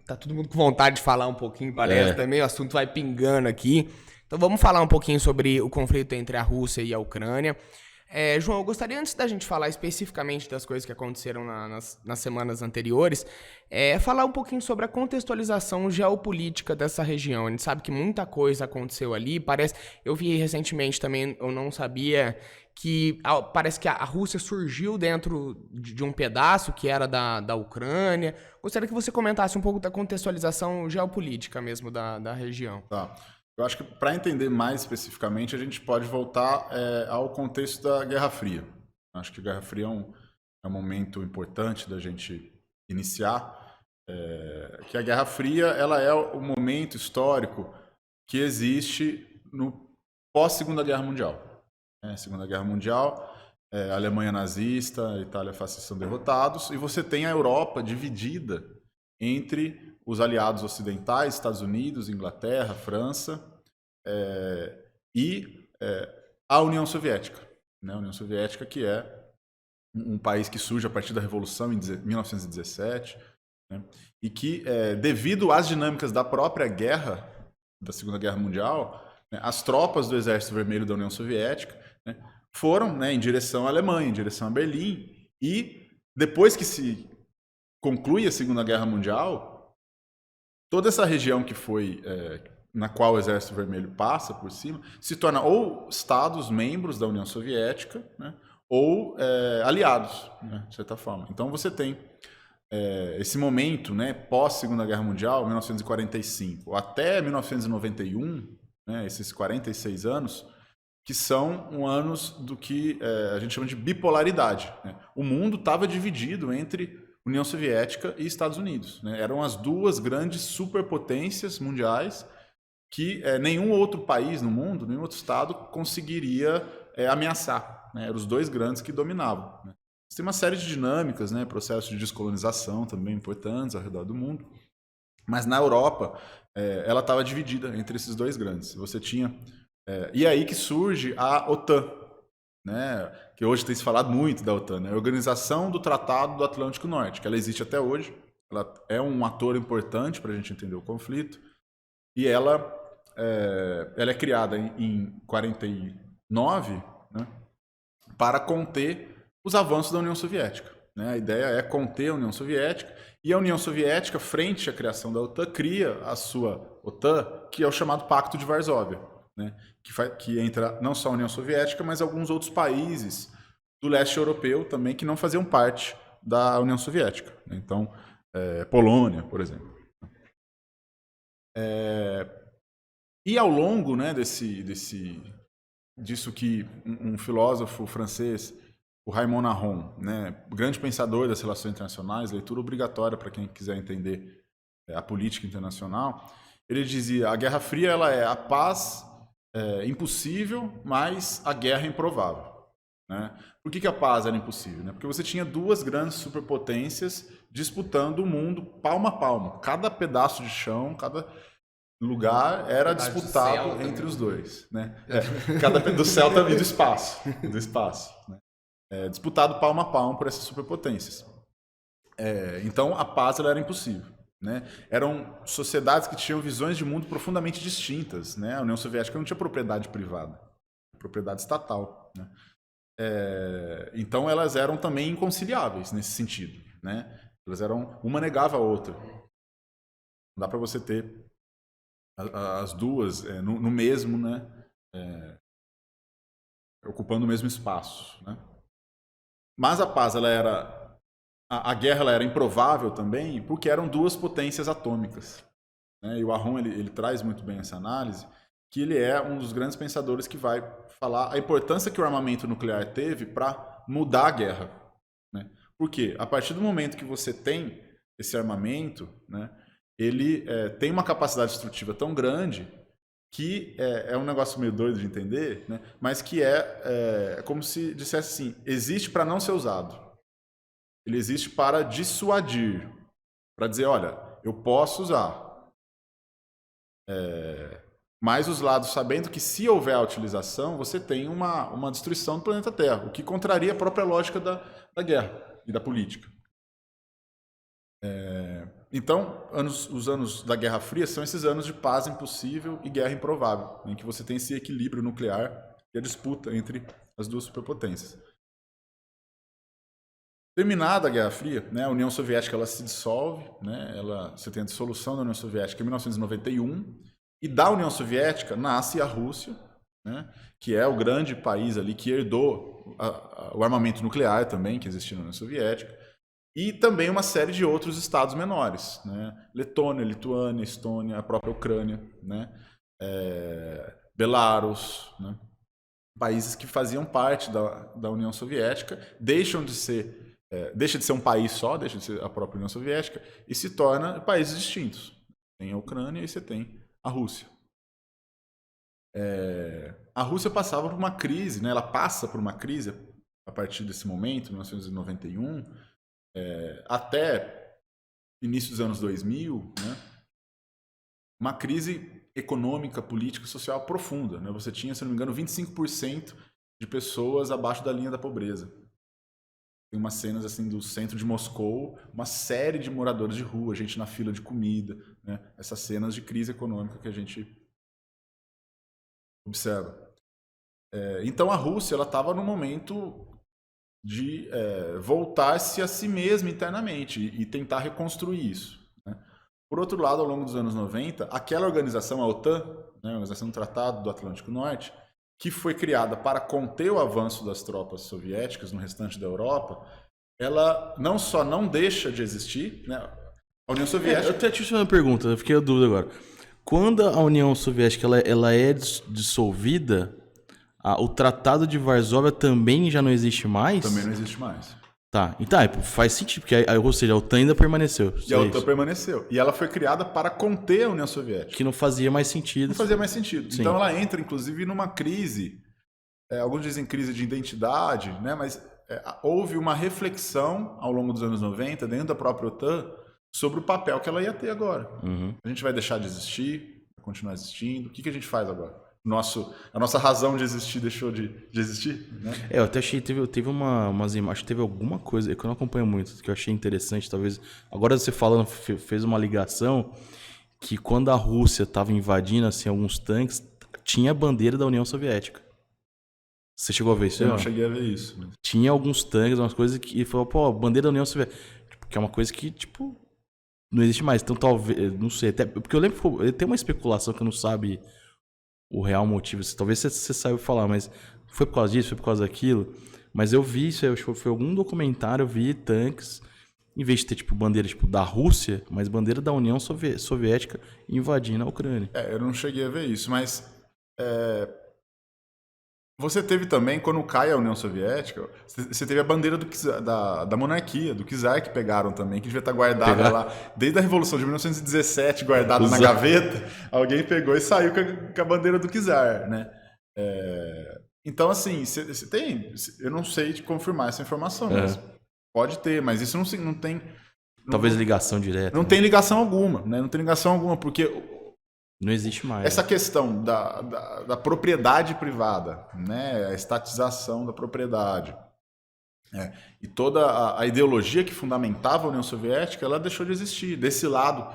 Tá todo mundo com vontade de falar um pouquinho, parece também, o assunto vai pingando aqui. Então vamos falar um pouquinho sobre o conflito entre a Rússia e a Ucrânia. João, eu gostaria, antes da gente falar especificamente das coisas que aconteceram nas semanas anteriores, falar um pouquinho sobre a contextualização geopolítica dessa região. A gente sabe que muita coisa aconteceu ali, eu vi recentemente também, eu não sabia, que parece que a Rússia surgiu dentro de um pedaço que era da Ucrânia. Gostaria que você comentasse um pouco da contextualização geopolítica mesmo da região. Tá. Eu acho que para entender mais especificamente, a gente pode voltar ao contexto da Guerra Fria. Acho que a Guerra Fria é um momento importante da gente iniciar, que a Guerra Fria ela é o momento histórico que existe no pós-Segunda Guerra Mundial. Segunda Guerra Mundial, a Alemanha nazista, a Itália fascista são derrotados, e você tem a Europa dividida entre os aliados ocidentais, Estados Unidos, Inglaterra, França, e a União Soviética. Né? A União Soviética, que é um país que surge a partir da Revolução em 1917, né? E que, devido às dinâmicas da própria guerra, da Segunda Guerra Mundial, né, as tropas do Exército Vermelho da União Soviética, né, foram, né, em direção à Alemanha, em direção a Berlim, e depois que se conclui a Segunda Guerra Mundial, toda essa região que foi na qual o Exército Vermelho passa por cima se torna ou estados membros da União Soviética, né, ou aliados, né, de certa forma. Então você tem esse momento, né, pós Segunda Guerra Mundial, 1945 até 1991, né, esses 46 anos, que são anos do que a gente chama de bipolaridade. Né? O mundo estava dividido entre União Soviética e Estados Unidos. Né? Eram as duas grandes superpotências mundiais que nenhum outro país no mundo, nenhum outro estado conseguiria ameaçar. Né? Eram os dois grandes que dominavam. Né? Tem uma série de dinâmicas, né? Processos de descolonização também importantes ao redor do mundo. Mas na Europa, ela estava dividida entre esses dois grandes. Você tinha... e é aí que surge a OTAN, né, que hoje tem se falado muito da OTAN, né, a Organização do Tratado do Atlântico Norte, que ela existe até hoje, ela é um ator importante para a gente entender o conflito, e ela é criada em 49, né, para conter os avanços da União Soviética. Né, a ideia é conter a União Soviética, e a União Soviética, frente à criação da OTAN, cria a sua OTAN, que é o chamado Pacto de Varsóvia. Né, que entra não só a União Soviética, mas alguns outros países do leste europeu também que não faziam parte da União Soviética. Né? Então, Polônia, por exemplo. E ao longo, né, disso que um filósofo francês, o Raymond Aron, né, grande pensador das relações internacionais, leitura obrigatória para quem quiser entender a política internacional, ele dizia: a Guerra Fria ela é a paz impossível, mas a guerra é improvável. Né? Por que a paz era impossível? Né? Porque você tinha duas grandes superpotências disputando o mundo palmo a palmo. Cada pedaço de chão, cada lugar era disputado entre os dois. Né? Do céu também, do espaço. Né? Disputado palmo a palmo por essas superpotências. Então a paz ela era impossível. Né? Eram sociedades que tinham visões de mundo profundamente distintas. Né? A União Soviética não tinha propriedade privada, propriedade estatal. Né? Então elas eram também inconciliáveis nesse sentido. Né? Elas eram, uma negava a outra. Não dá para você ter as duas no mesmo, né? Ocupando o mesmo espaço. Né? Mas a paz ela era... A guerra ela era improvável também porque eram duas potências atômicas. Né? E o Aron ele traz muito bem essa análise, que ele é um dos grandes pensadores que vai falar a importância que o armamento nuclear teve para mudar a guerra. Né? Porque a partir do momento que você tem esse armamento, né, ele tem uma capacidade destrutiva tão grande que é um negócio meio doido de entender, né, mas que é como se dissesse assim, existe para não ser usado. Ele existe para dissuadir, para dizer, olha, eu posso usar, mas os lados sabendo que se houver a utilização, você tem uma destruição do planeta Terra, o que contraria a própria lógica da guerra e da política. Então, os anos da Guerra Fria são esses anos de paz impossível e guerra improvável, em que você tem esse equilíbrio nuclear e a disputa entre as duas superpotências. Terminada a Guerra Fria, né, a União Soviética ela se dissolve, né, você tem a dissolução da União Soviética em 1991, e da União Soviética nasce a Rússia, né, que é o grande país ali que herdou o armamento nuclear também, que existia na União Soviética, e também uma série de outros estados menores, né, Letônia, Lituânia, Estônia, a própria Ucrânia, né, Belarus, né, países que faziam parte da União Soviética, deixa de ser um país só, deixa de ser a própria União Soviética, e se torna países distintos. Tem a Ucrânia e você tem a Rússia. A Rússia passava por uma crise, né? Ela passa por uma crise a partir desse momento, 1991, até início dos anos 2000, né? Uma crise econômica, política e social profunda, né? Você tinha, se não me engano, 25% de pessoas abaixo da linha da pobreza. Tem umas cenas assim do centro de Moscou, uma série de moradores de rua, gente na fila de comida, né? Essas cenas de crise econômica que a gente observa. Então a Rússia ela estava no momento de voltar-se a si mesma internamente e tentar reconstruir isso, né? Por outro lado, ao longo dos anos 90, aquela organização, a OTAN, né, a Organização do Tratado do Atlântico Norte, que foi criada para conter o avanço das tropas soviéticas no restante da Europa, ela não só não deixa de existir, né? A União Soviética... Eu até te fiz uma pergunta, eu fiquei a dúvida agora. Quando a União Soviética ela é dissolvida, o Tratado de Varsóvia também já não existe mais? Também não existe mais. Tá, então faz sentido, porque ou seja, a OTAN ainda permaneceu. E a OTAN permaneceu. E ela foi criada para conter a União Soviética. Que não fazia mais sentido. Não fazia mais sentido. Sim. Então ela entra, inclusive, numa crise, alguns dizem crise de identidade, né? Mas houve uma reflexão ao longo dos anos 90, dentro da própria OTAN, sobre o papel que ela ia ter agora. Uhum. A gente vai deixar de existir, vai continuar existindo, o que a gente faz agora? A nossa razão de existir deixou de existir, né? Eu até achei, teve umas imagens, teve alguma coisa, que eu não acompanho muito, que eu achei interessante, talvez, agora você falando, fez uma ligação, que quando a Rússia estava invadindo, assim, alguns tanques, tinha a bandeira da União Soviética. Você chegou a ver isso? Eu não cheguei a ver isso. Mas... Tinha alguns tanques, umas coisas que falou, pô, bandeira da União Soviética, que é uma coisa que, tipo, não existe mais, então talvez, não sei, até, porque eu lembro que tem uma especulação que não sabe o real motivo, talvez você saiba falar, mas foi por causa disso, foi por causa daquilo, mas eu vi isso, acho que foi algum documentário, eu vi tanques, em vez de ter tipo bandeira tipo, da Rússia, mas bandeira da União Soviética invadindo a Ucrânia. Eu não cheguei a ver isso, mas você teve também, quando cai a União Soviética, você teve a bandeira da monarquia, do czar, que pegaram também, que devia estar guardada lá. Desde a Revolução de 1917, guardada na gaveta, alguém pegou e saiu com a bandeira do czar, né? Então, assim, você tem... Eu não sei de confirmar essa informação, mas pode ter, mas isso não tem... Talvez ligação direta. Não tem ligação alguma, né? Não tem ligação alguma, porque... Não existe mais. Essa questão da propriedade privada, né? A estatização da propriedade. E toda a ideologia que fundamentava a União Soviética, ela deixou de existir, desse lado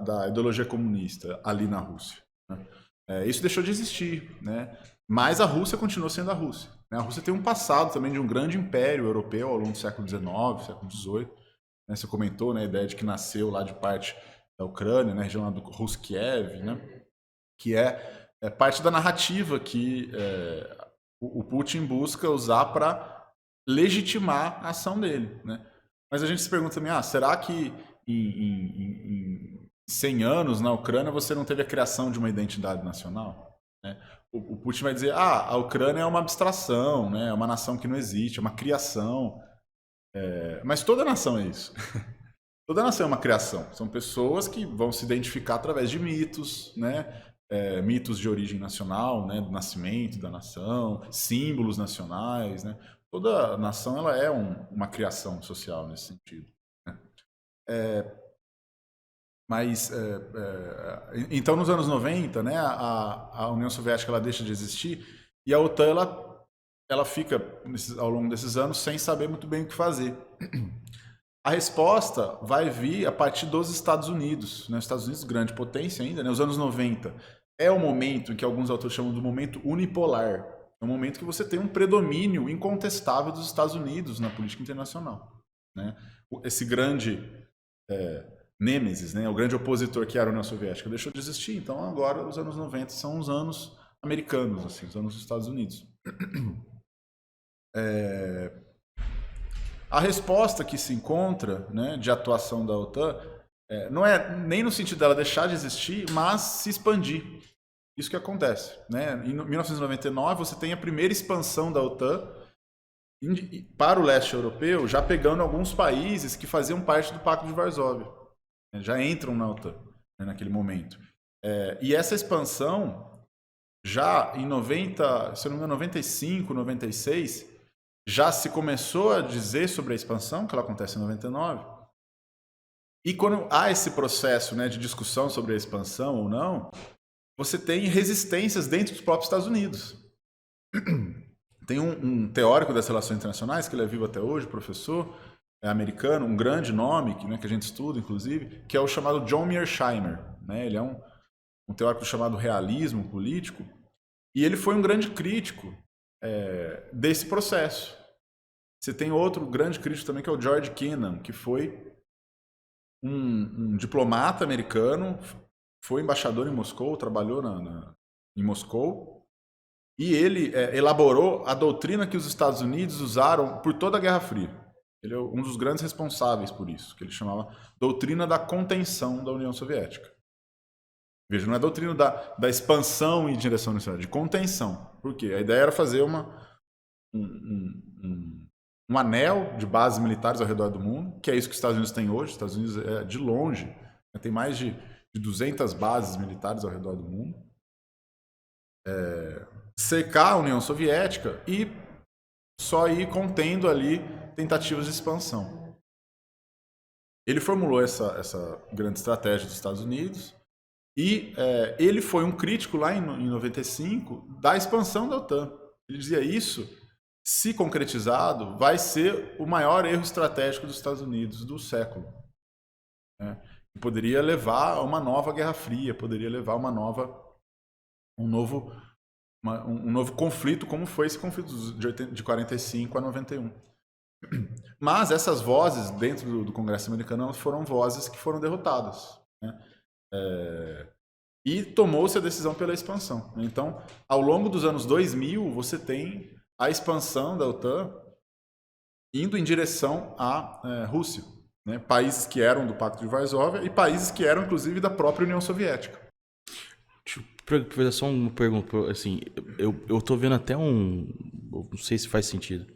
da ideologia comunista ali na Rússia, né? Isso deixou de existir, né? Mas a Rússia continuou sendo a Rússia, né? A Rússia tem um passado também de um grande império europeu ao longo do século XIX, século XVIII. Né? Você comentou, né, a ideia de que nasceu lá de parte da Ucrânia, né, região lá do Ruskiev, né, que é parte da narrativa que o Putin busca usar para legitimar a ação dele, né? Mas a gente se pergunta também, será que em 100 anos na Ucrânia você não teve a criação de uma identidade nacional? Né? O Putin vai dizer, a Ucrânia é uma abstração, né, é uma nação que não existe, é uma criação. Mas toda nação é isso. Toda nação é uma criação. São pessoas que vão se identificar através de mitos, né? Mitos de origem nacional, né? Do nascimento da nação, símbolos nacionais, né? Toda nação ela é uma criação social nesse sentido, né? Então, nos anos 90, né? A União Soviética ela deixa de existir e a OTAN ela fica, ao longo desses anos, sem saber muito bem o que fazer. A resposta vai vir a partir dos Estados Unidos, né? Os Estados Unidos, grande potência ainda, né? Os anos 90 é o momento em que alguns autores chamam do momento unipolar. É um momento que você tem um predomínio incontestável dos Estados Unidos na política internacional, né? Esse grande nêmesis, né? O grande opositor que era a União Soviética deixou de existir, então agora os anos 90 são os anos americanos, assim, os anos dos Estados Unidos. A resposta que se encontra, né, de atuação da OTAN não é nem no sentido dela deixar de existir, mas se expandir. Isso que acontece, né? Em 1999 você tem a primeira expansão da OTAN para o leste europeu, já pegando alguns países que faziam parte do Pacto de Varsóvia, né? Já entram na OTAN, né, naquele momento. E essa expansão, já em 90, se eu não me engano, 95, 96, já se começou a dizer sobre a expansão, que ela acontece em 99. E quando há esse processo, né, de discussão sobre a expansão ou não, você tem resistências dentro dos próprios Estados Unidos. Tem um teórico das relações internacionais, que ele é vivo até hoje, professor americano, um grande nome, que a gente estuda, inclusive, que é o chamado John Mearsheimer, né? Ele é um teórico chamado realismo político, e ele foi um grande crítico desse processo. Você tem outro grande crítico também, que é o George Kennan, que foi um diplomata americano, foi embaixador em Moscou, trabalhou em Moscou, e ele elaborou a doutrina que os Estados Unidos usaram por toda a Guerra Fria. Ele é um dos grandes responsáveis por isso, que ele chamava doutrina da contenção da União Soviética. Veja, não é a doutrina da expansão em direção à União Soviética, de contenção. Por quê? A ideia era fazer um anel de bases militares ao redor do mundo, que é isso que os Estados Unidos têm hoje. Os Estados Unidos, de longe, tem mais de 200 bases militares ao redor do mundo. Cercar a União Soviética e só ir contendo ali tentativas de expansão. Ele formulou essa grande estratégia dos Estados Unidos e ele foi um crítico lá em 95 da expansão da OTAN. Ele dizia isso, se concretizado, vai ser o maior erro estratégico dos Estados Unidos do século. Poderia levar a uma nova Guerra Fria, poderia levar a um novo conflito, como foi esse conflito de 45 a 91. Mas essas vozes dentro do Congresso americano foram vozes que foram derrotadas, né? E tomou-se a decisão pela expansão. Então, ao longo dos anos 2000, você tem a expansão da OTAN indo em direção à Rússia, né? Países que eram do Pacto de Varsóvia e países que eram, inclusive, da própria União Soviética. Deixa eu fazer só uma pergunta. Assim, eu tô vendo até não sei se faz sentido.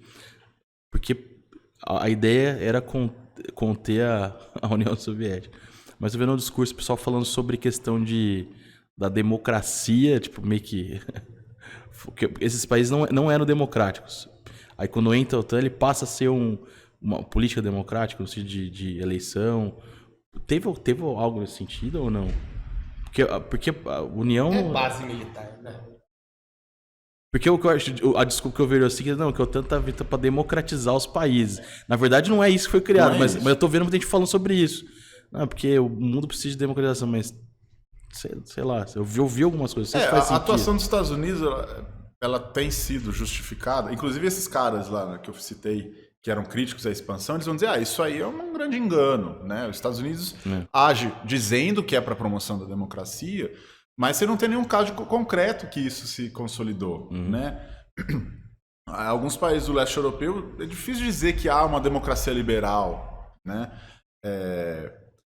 Porque a ideia era conter a União Soviética. Mas eu vendo um discurso, o pessoal falando sobre questão da democracia, tipo, meio que... esses países não eram democráticos. Aí quando entra a OTAN, ele passa a ser uma política democrática, no sentido de eleição. Teve algo nesse sentido ou não? Porque a União... É base militar, né? Porque eu acho, a desculpa que eu vejo assim, que a OTAN tá vindo para democratizar os países. Na verdade, não é isso que foi criado, mas eu tô vendo muita gente falando sobre isso. Não, porque o mundo precisa de democratização, mas sei lá, eu ouvi algumas coisas. A atuação dos Estados Unidos, ela tem sido justificada. Inclusive esses caras lá, né, que eu citei, que eram críticos à expansão, eles vão dizer, isso aí é um grande engano, né? Os Estados Unidos age dizendo que é para a promoção da democracia, mas você não tem nenhum caso concreto que isso se consolidou, né? Alguns países do leste europeu, é difícil dizer que há uma democracia liberal, né?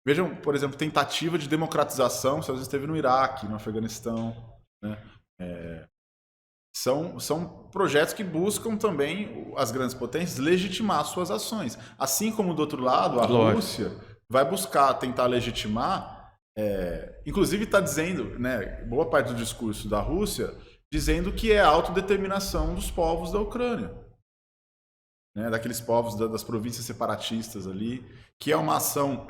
Vejam, por exemplo, tentativa de democratização, às vezes teve no Iraque, no Afeganistão, né? São projetos que buscam também, as grandes potências, legitimar suas ações. Assim como, do outro lado, a Rússia vai buscar tentar legitimar, inclusive está dizendo, né, boa parte do discurso da Rússia, dizendo que é a autodeterminação dos povos da Ucrânia, né, daqueles povos das províncias separatistas ali, que é uma ação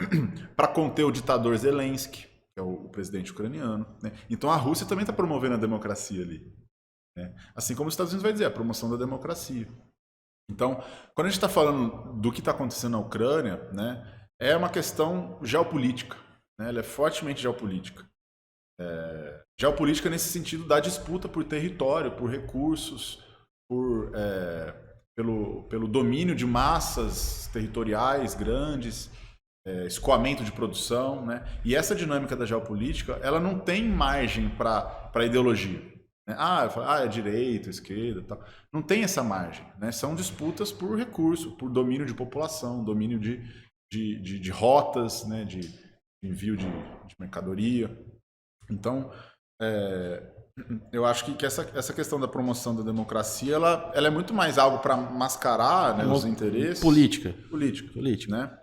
para conter o ditador Zelensky, que é o presidente ucraniano, né? Então a Rússia também está promovendo a democracia ali, né? Assim como os Estados Unidos vai dizer, a promoção da democracia. Então, quando a gente está falando do que está acontecendo na Ucrânia, né, é uma questão geopolítica, né? Ela é fortemente geopolítica. Geopolítica nesse sentido da disputa por território, por recursos, pelo domínio de massas territoriais grandes, escoamento de produção, né? E essa dinâmica da geopolítica, ela não tem margem para ideologia, né? É direita, esquerda, tal. Não tem essa margem, né? São disputas por recurso, por domínio de população, domínio de rotas, né? De envio de mercadoria. Então, eu acho que essa questão da promoção da democracia, ela é muito mais algo para mascarar, né, os interesses. Política. Né?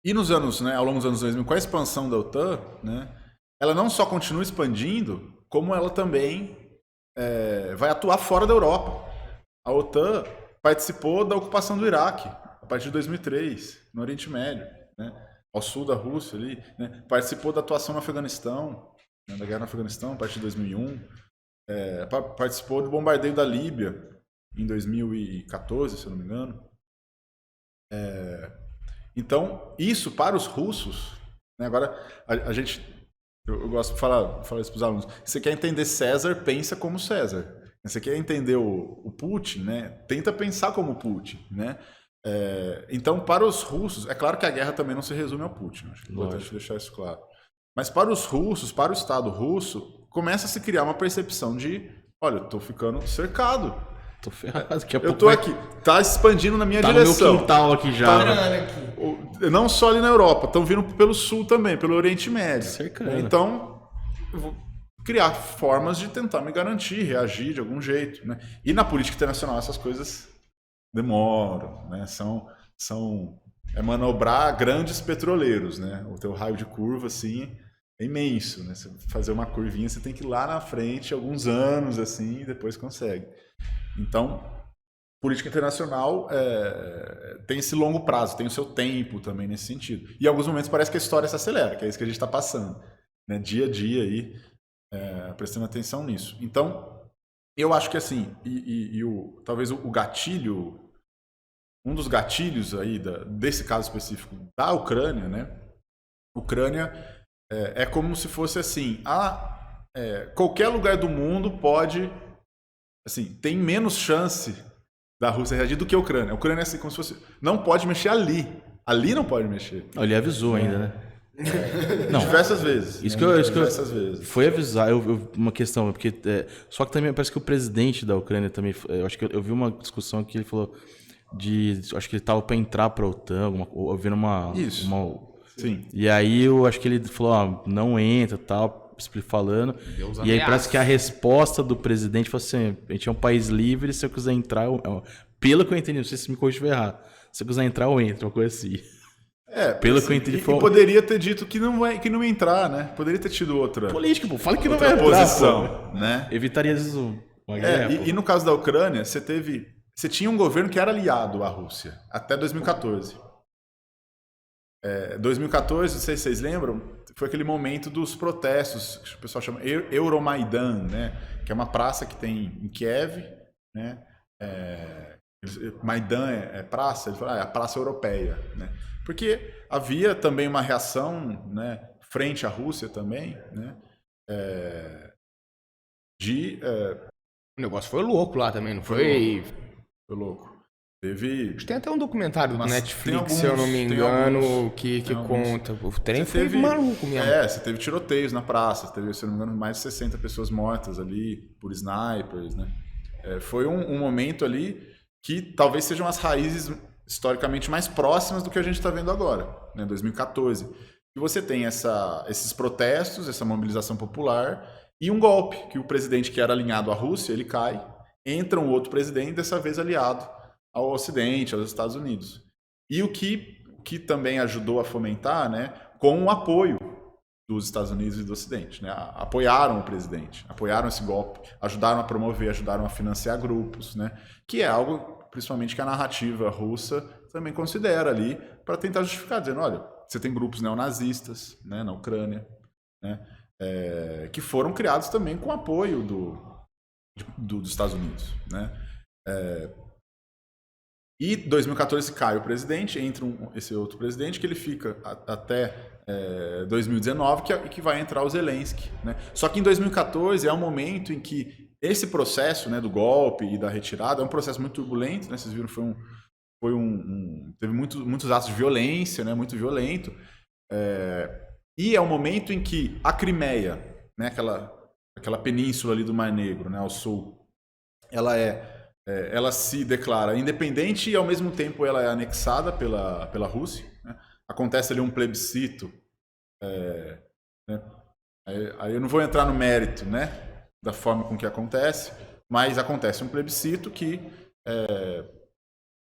E nos anos, né, ao longo dos anos 2000, com a expansão da OTAN, né, ela não só continua expandindo, como ela também vai atuar fora da Europa. A OTAN participou da ocupação do Iraque a partir de 2003, no Oriente Médio, né? Ao sul da Rússia ali, né? Participou da atuação no Afeganistão, né? Da guerra no Afeganistão a partir de 2001, participou do bombardeio da Líbia em 2014, se eu não me engano. Então, isso para os russos, né? Agora eu gosto de falar isso para os alunos. Você quer entender César, pensa como César. Você quer entender o Putin, né? Tenta pensar como Putin, né? Então, para os russos, é claro que a guerra também não se resume ao Putin, acho que é importante deixar isso claro. Mas para os russos, para o Estado russo, começa a se criar uma percepção de, olha, eu estou ficando cercado. Tô ferrado. Daqui a Eu pouco estou aqui, tá expandindo na minha direção. No meu quintal aqui já. Não só ali na Europa, estão vindo pelo sul também, pelo Oriente Médio. Cercando. Então, eu vou criar formas de tentar me garantir, reagir de algum jeito, né? E na política internacional essas coisas demoram, né? É manobrar grandes petroleiros, né? O teu raio de curva, assim, é imenso, né? Você fazer uma curvinha, você tem que ir lá na frente alguns anos, assim, e depois consegue. Então, política internacional tem esse longo prazo, tem o seu tempo também nesse sentido. E em alguns momentos parece que a história se acelera, que é isso que a gente está passando, né? Dia a dia aí, prestando atenção nisso. Então, eu acho que assim, talvez o gatilho, um dos gatilhos aí desse caso específico da Ucrânia, né? Ucrânia é como se fosse assim, qualquer lugar do mundo pode, assim, tem menos chance da Rússia reagir do que a Ucrânia. A Ucrânia é assim, como se fosse, não pode mexer ali não pode mexer. Ele avisou ainda, né? Não, diversas vezes. Diversas vezes. Foi avisar, uma questão, porque só que também parece que o presidente da Ucrânia também, eu acho que eu vi uma discussão que ele falou acho que ele estava para entrar para a OTAN, ouvindo Isso. Sim. E aí eu acho que ele falou, não entra, tal, falando. E aí parece que a resposta do presidente foi assim, a gente é um país livre, se eu quiser entrar, pelo que eu entendi, não sei se me corrigiu errado, se eu quiser entrar, eu entro, uma coisa assim. Pelo que eu entendi, e poderia ter dito que não ia entrar, né? Poderia ter tido outra política, pô. Fala que não vai entrar, posição, né? Evitaria às vezes uma guerra. E no caso da Ucrânia, você tinha um governo que era aliado à Rússia até 2014. 2014, não sei se vocês lembram, foi aquele momento dos protestos, que o pessoal chama Euromaidan, né? Que é uma praça que tem em Kiev, né? Maidan é praça, ele falou, é a praça europeia, né? Porque havia também uma reação, né, frente à Rússia também, né? O negócio foi louco lá também, não foi? Foi louco. Teve... Tem até um documentário do Netflix, se eu não me engano, que conta. O trem foi maluco mesmo. Você teve tiroteios na praça, teve, se eu não me engano, mais de 60 pessoas mortas ali por snipers, né? Foi um momento ali que talvez sejam as raízes historicamente mais próximas do que a gente está vendo agora, né? 2014. E você tem esses protestos, essa mobilização popular e um golpe, que o presidente que era alinhado à Rússia, ele cai, entra um outro presidente, dessa vez aliado ao Ocidente, aos Estados Unidos. E o que também ajudou a fomentar, né, com o apoio dos Estados Unidos e do Ocidente, né? Apoiaram o presidente, apoiaram esse golpe, ajudaram a promover, ajudaram a financiar grupos, né? Que é algo, principalmente, que a narrativa russa também considera ali para tentar justificar, dizendo, olha, você tem grupos neonazistas, né, na Ucrânia, né, que foram criados também com apoio dos Estados Unidos, né? E em 2014 cai o presidente, entra esse outro presidente, que ele fica até 2019, que vai entrar o Zelensky, né? Só que em 2014 é um momento em que esse processo, né, do golpe e da retirada é um processo muito turbulento, né? Vocês viram, teve muitos atos de violência, né, muito violento. E é um momento em que a Crimeia, né, aquela península ali do Mar Negro, né, ao sul, ela se declara independente e ao mesmo tempo ela é anexada pela Rússia, né? Acontece ali um plebiscito, né? Aí eu não vou entrar no mérito, né, da forma com que acontece, mas acontece um plebiscito que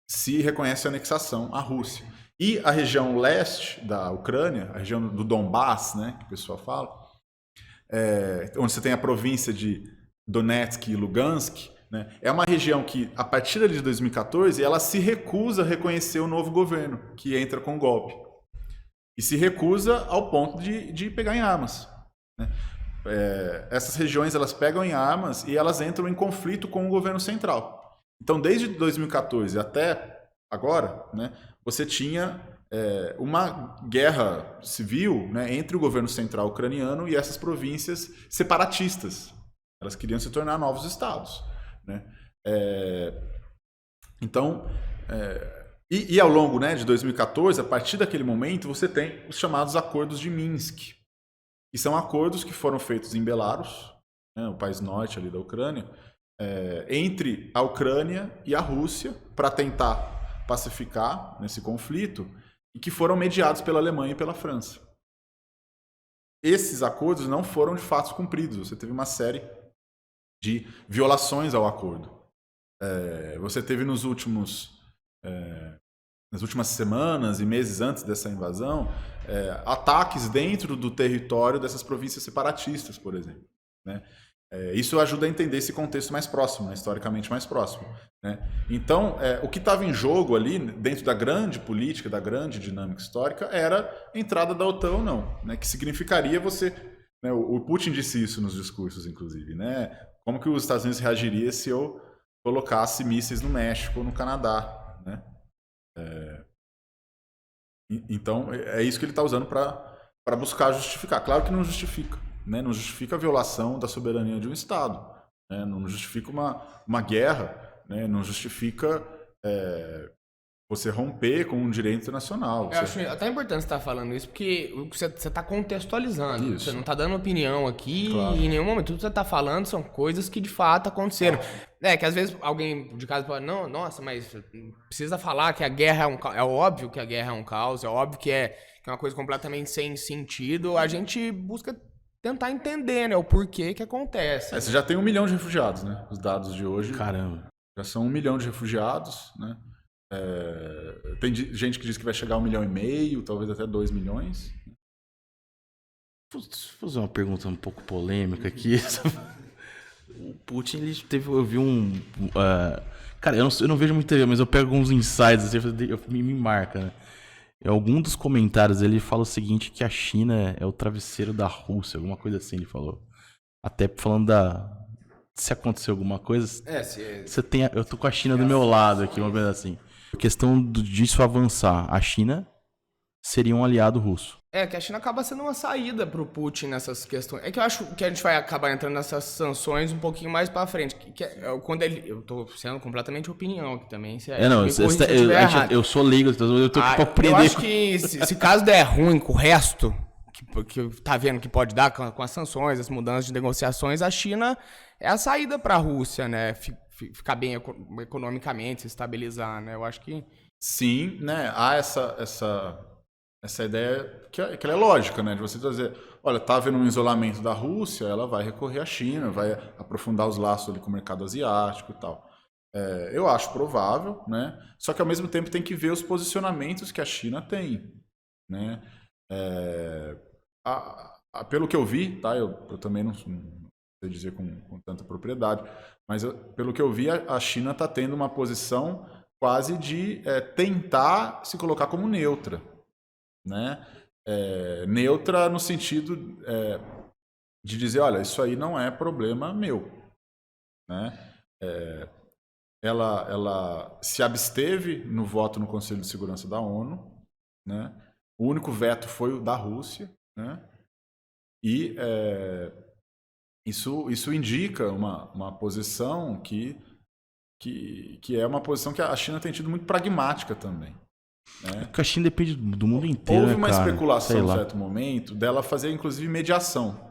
se reconhece a anexação à Rússia. E a região leste da Ucrânia, a região do Donbass, né, que o pessoal fala, onde você tem a província de Donetsk e Lugansk, né, é uma região que, a partir de 2014, ela se recusa a reconhecer o novo governo, que entra com o golpe. E se recusa ao ponto de pegar em armas, né? Essas regiões elas pegam em armas e elas entram em conflito com o governo central. Então, desde 2014 até agora, né, você tinha uma guerra civil, né, entre o governo central ucraniano e essas províncias separatistas. Elas queriam se tornar novos estados, né? Então, ao longo, né, de 2014, a partir daquele momento, você tem os chamados Acordos de Minsk, que são acordos que foram feitos em Belarus, né, o país norte ali da Ucrânia, entre a Ucrânia e a Rússia, para tentar pacificar nesse conflito, e que foram mediados pela Alemanha e pela França. Esses acordos não foram de fato cumpridos. Você teve uma série de violações ao acordo. Você teve nas últimas semanas e meses antes dessa invasão, ataques dentro do território dessas províncias separatistas, por exemplo, né? Isso ajuda a entender esse contexto mais próximo, né? Historicamente mais próximo, né? Então, o que estava em jogo ali, dentro da grande política, da grande dinâmica histórica, era a entrada da OTAN ou não, né? Que significaria você... Né? O Putin disse isso nos discursos, inclusive, né? Como que os Estados Unidos reagiria se eu colocasse mísseis no México ou no Canadá, né? Então, é isso que ele está usando para buscar justificar. Claro que não justifica, né? Não justifica a violação da soberania de um Estado, né? Não justifica uma guerra, né? Não justifica você romper com um direito internacional. Eu acho até importante você estar falando isso, porque você está contextualizando. Isso. Você não está dando opinião aqui, claro. Em nenhum momento. Tudo que você está falando são coisas que de fato aconteceram. Que às vezes alguém de casa fala, não, nossa, mas precisa falar que a guerra é um caos. É óbvio que a guerra é um caos, é óbvio que é uma coisa completamente sem sentido. A gente busca tentar entender, né, o porquê que acontece. Você já tem 1 milhão de refugiados, né? Os dados de hoje. Caramba. Já são 1 milhão de refugiados, né? Tem gente que diz que vai chegar a 1,5 milhão, talvez até 2 milhões. Vou fazer uma pergunta um pouco polêmica aqui. O Putin, ele teve... Eu vi cara, eu não vejo muito TV, mas eu pego uns insights, assim, me marca, né? Em algum dos comentários ele fala o seguinte, que a China é o travesseiro da Rússia, alguma coisa assim ele falou. Até falando se acontecer alguma coisa, eu tô com a China do meu lado aqui, uma coisa assim. A questão disso avançar, a China seria um aliado russo. Que a China acaba sendo uma saída pro Putin nessas questões. É que eu acho que a gente vai acabar entrando nessas sanções um pouquinho mais pra frente. Quando eu tô sendo completamente opinião aqui também. Eu sou leigo, eu tô pra aprender. Eu acho que se caso der ruim com o resto, que tá vendo que pode dar com as sanções, as mudanças de negociações, a China é a saída pra Rússia, né? Ficar bem economicamente, se estabilizar, né? Eu acho que... Sim, né? Há essa ideia que ela é lógica, né? De você dizer, olha, tá havendo um isolamento da Rússia, ela vai recorrer à China, vai aprofundar os laços ali com o mercado asiático e tal. Eu acho provável, né? Só que ao mesmo tempo tem que ver os posicionamentos que a China tem, né? Pelo que eu vi, tá? Eu também não sei dizer com tanta propriedade, mas pelo que eu vi, a China está tendo uma posição quase de tentar se colocar como neutra, né? Neutra no sentido de dizer, olha, isso aí não é problema meu, né? Ela se absteve no voto no Conselho de Segurança da ONU, né? O único veto foi o da Rússia, né? E Isso indica uma posição que é uma posição que a China tem tido muito pragmática também. Né? Porque a China depende do mundo inteiro, Houve né, uma cara? especulação Sei em lá. certo momento dela fazer, inclusive, mediação.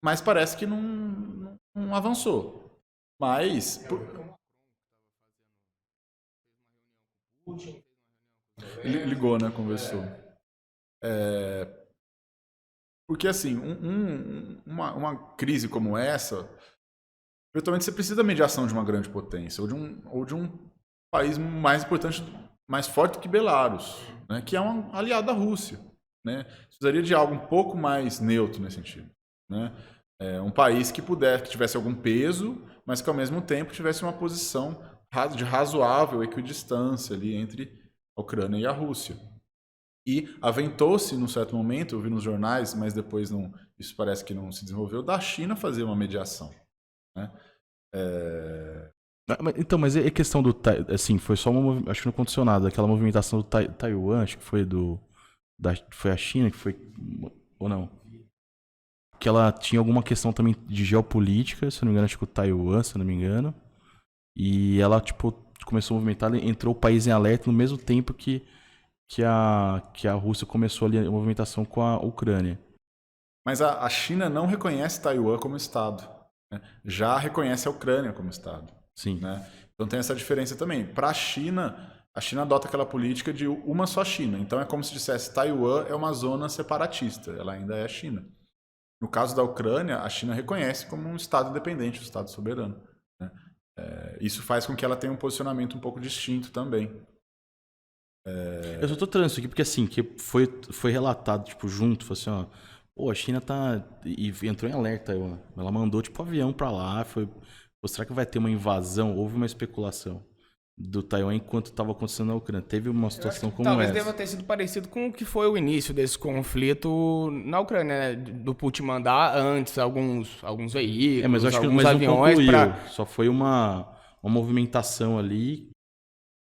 Mas parece que não avançou. Mas... Ligou, né? Conversou. Porque, assim, uma crise como essa, eventualmente você precisa da mediação de uma grande potência, ou de um país mais importante, mais forte que Belarus, né? Que é um aliado da Rússia. Né? Precisaria de algo um pouco mais neutro nesse sentido. Né? Um país que tivesse algum peso, mas que ao mesmo tempo tivesse uma posição de razoável equidistância ali entre a Ucrânia e a Rússia. E aventou-se, num certo momento, eu vi nos jornais, mas depois isso parece que não se desenvolveu, da China fazer uma mediação. Né? Então, mas é questão do... Assim, foi só uma... Acho que não aconteceu nada. Aquela movimentação do Taiwan, acho que foi foi a China que foi... Ou não? Que ela tinha alguma questão também de geopolítica, se eu não me engano, acho que o Taiwan, se eu não me engano. E ela, tipo, começou a movimentar, entrou o país em alerta no mesmo tempo que a Rússia começou ali a movimentação com a Ucrânia. Mas a China não reconhece Taiwan como Estado. Né? Já reconhece a Ucrânia como Estado. Sim. Né? Então tem essa diferença também. Para a China adota aquela política de uma só China. Então é como se dissesse Taiwan é uma zona separatista. Ela ainda é a China. No caso da Ucrânia, a China reconhece como um Estado independente, um Estado soberano. Né? Isso faz com que ela tenha um posicionamento um pouco distinto também. Eu só tô trazendo isso aqui porque, assim, que foi relatado, tipo, junto, falou assim, ó, pô, a China tá... E entrou em alerta, ela mandou, tipo, avião pra lá, pô, será que vai ter uma invasão? Houve uma especulação do Taiwan enquanto estava acontecendo na Ucrânia. Teve uma situação como talvez essa. deva ter sido parecido com o que foi o início desse conflito na Ucrânia, né? Do Putin mandar antes alguns veículos, Mas eu acho que alguns não aviões concluiu. para... Só foi uma movimentação ali.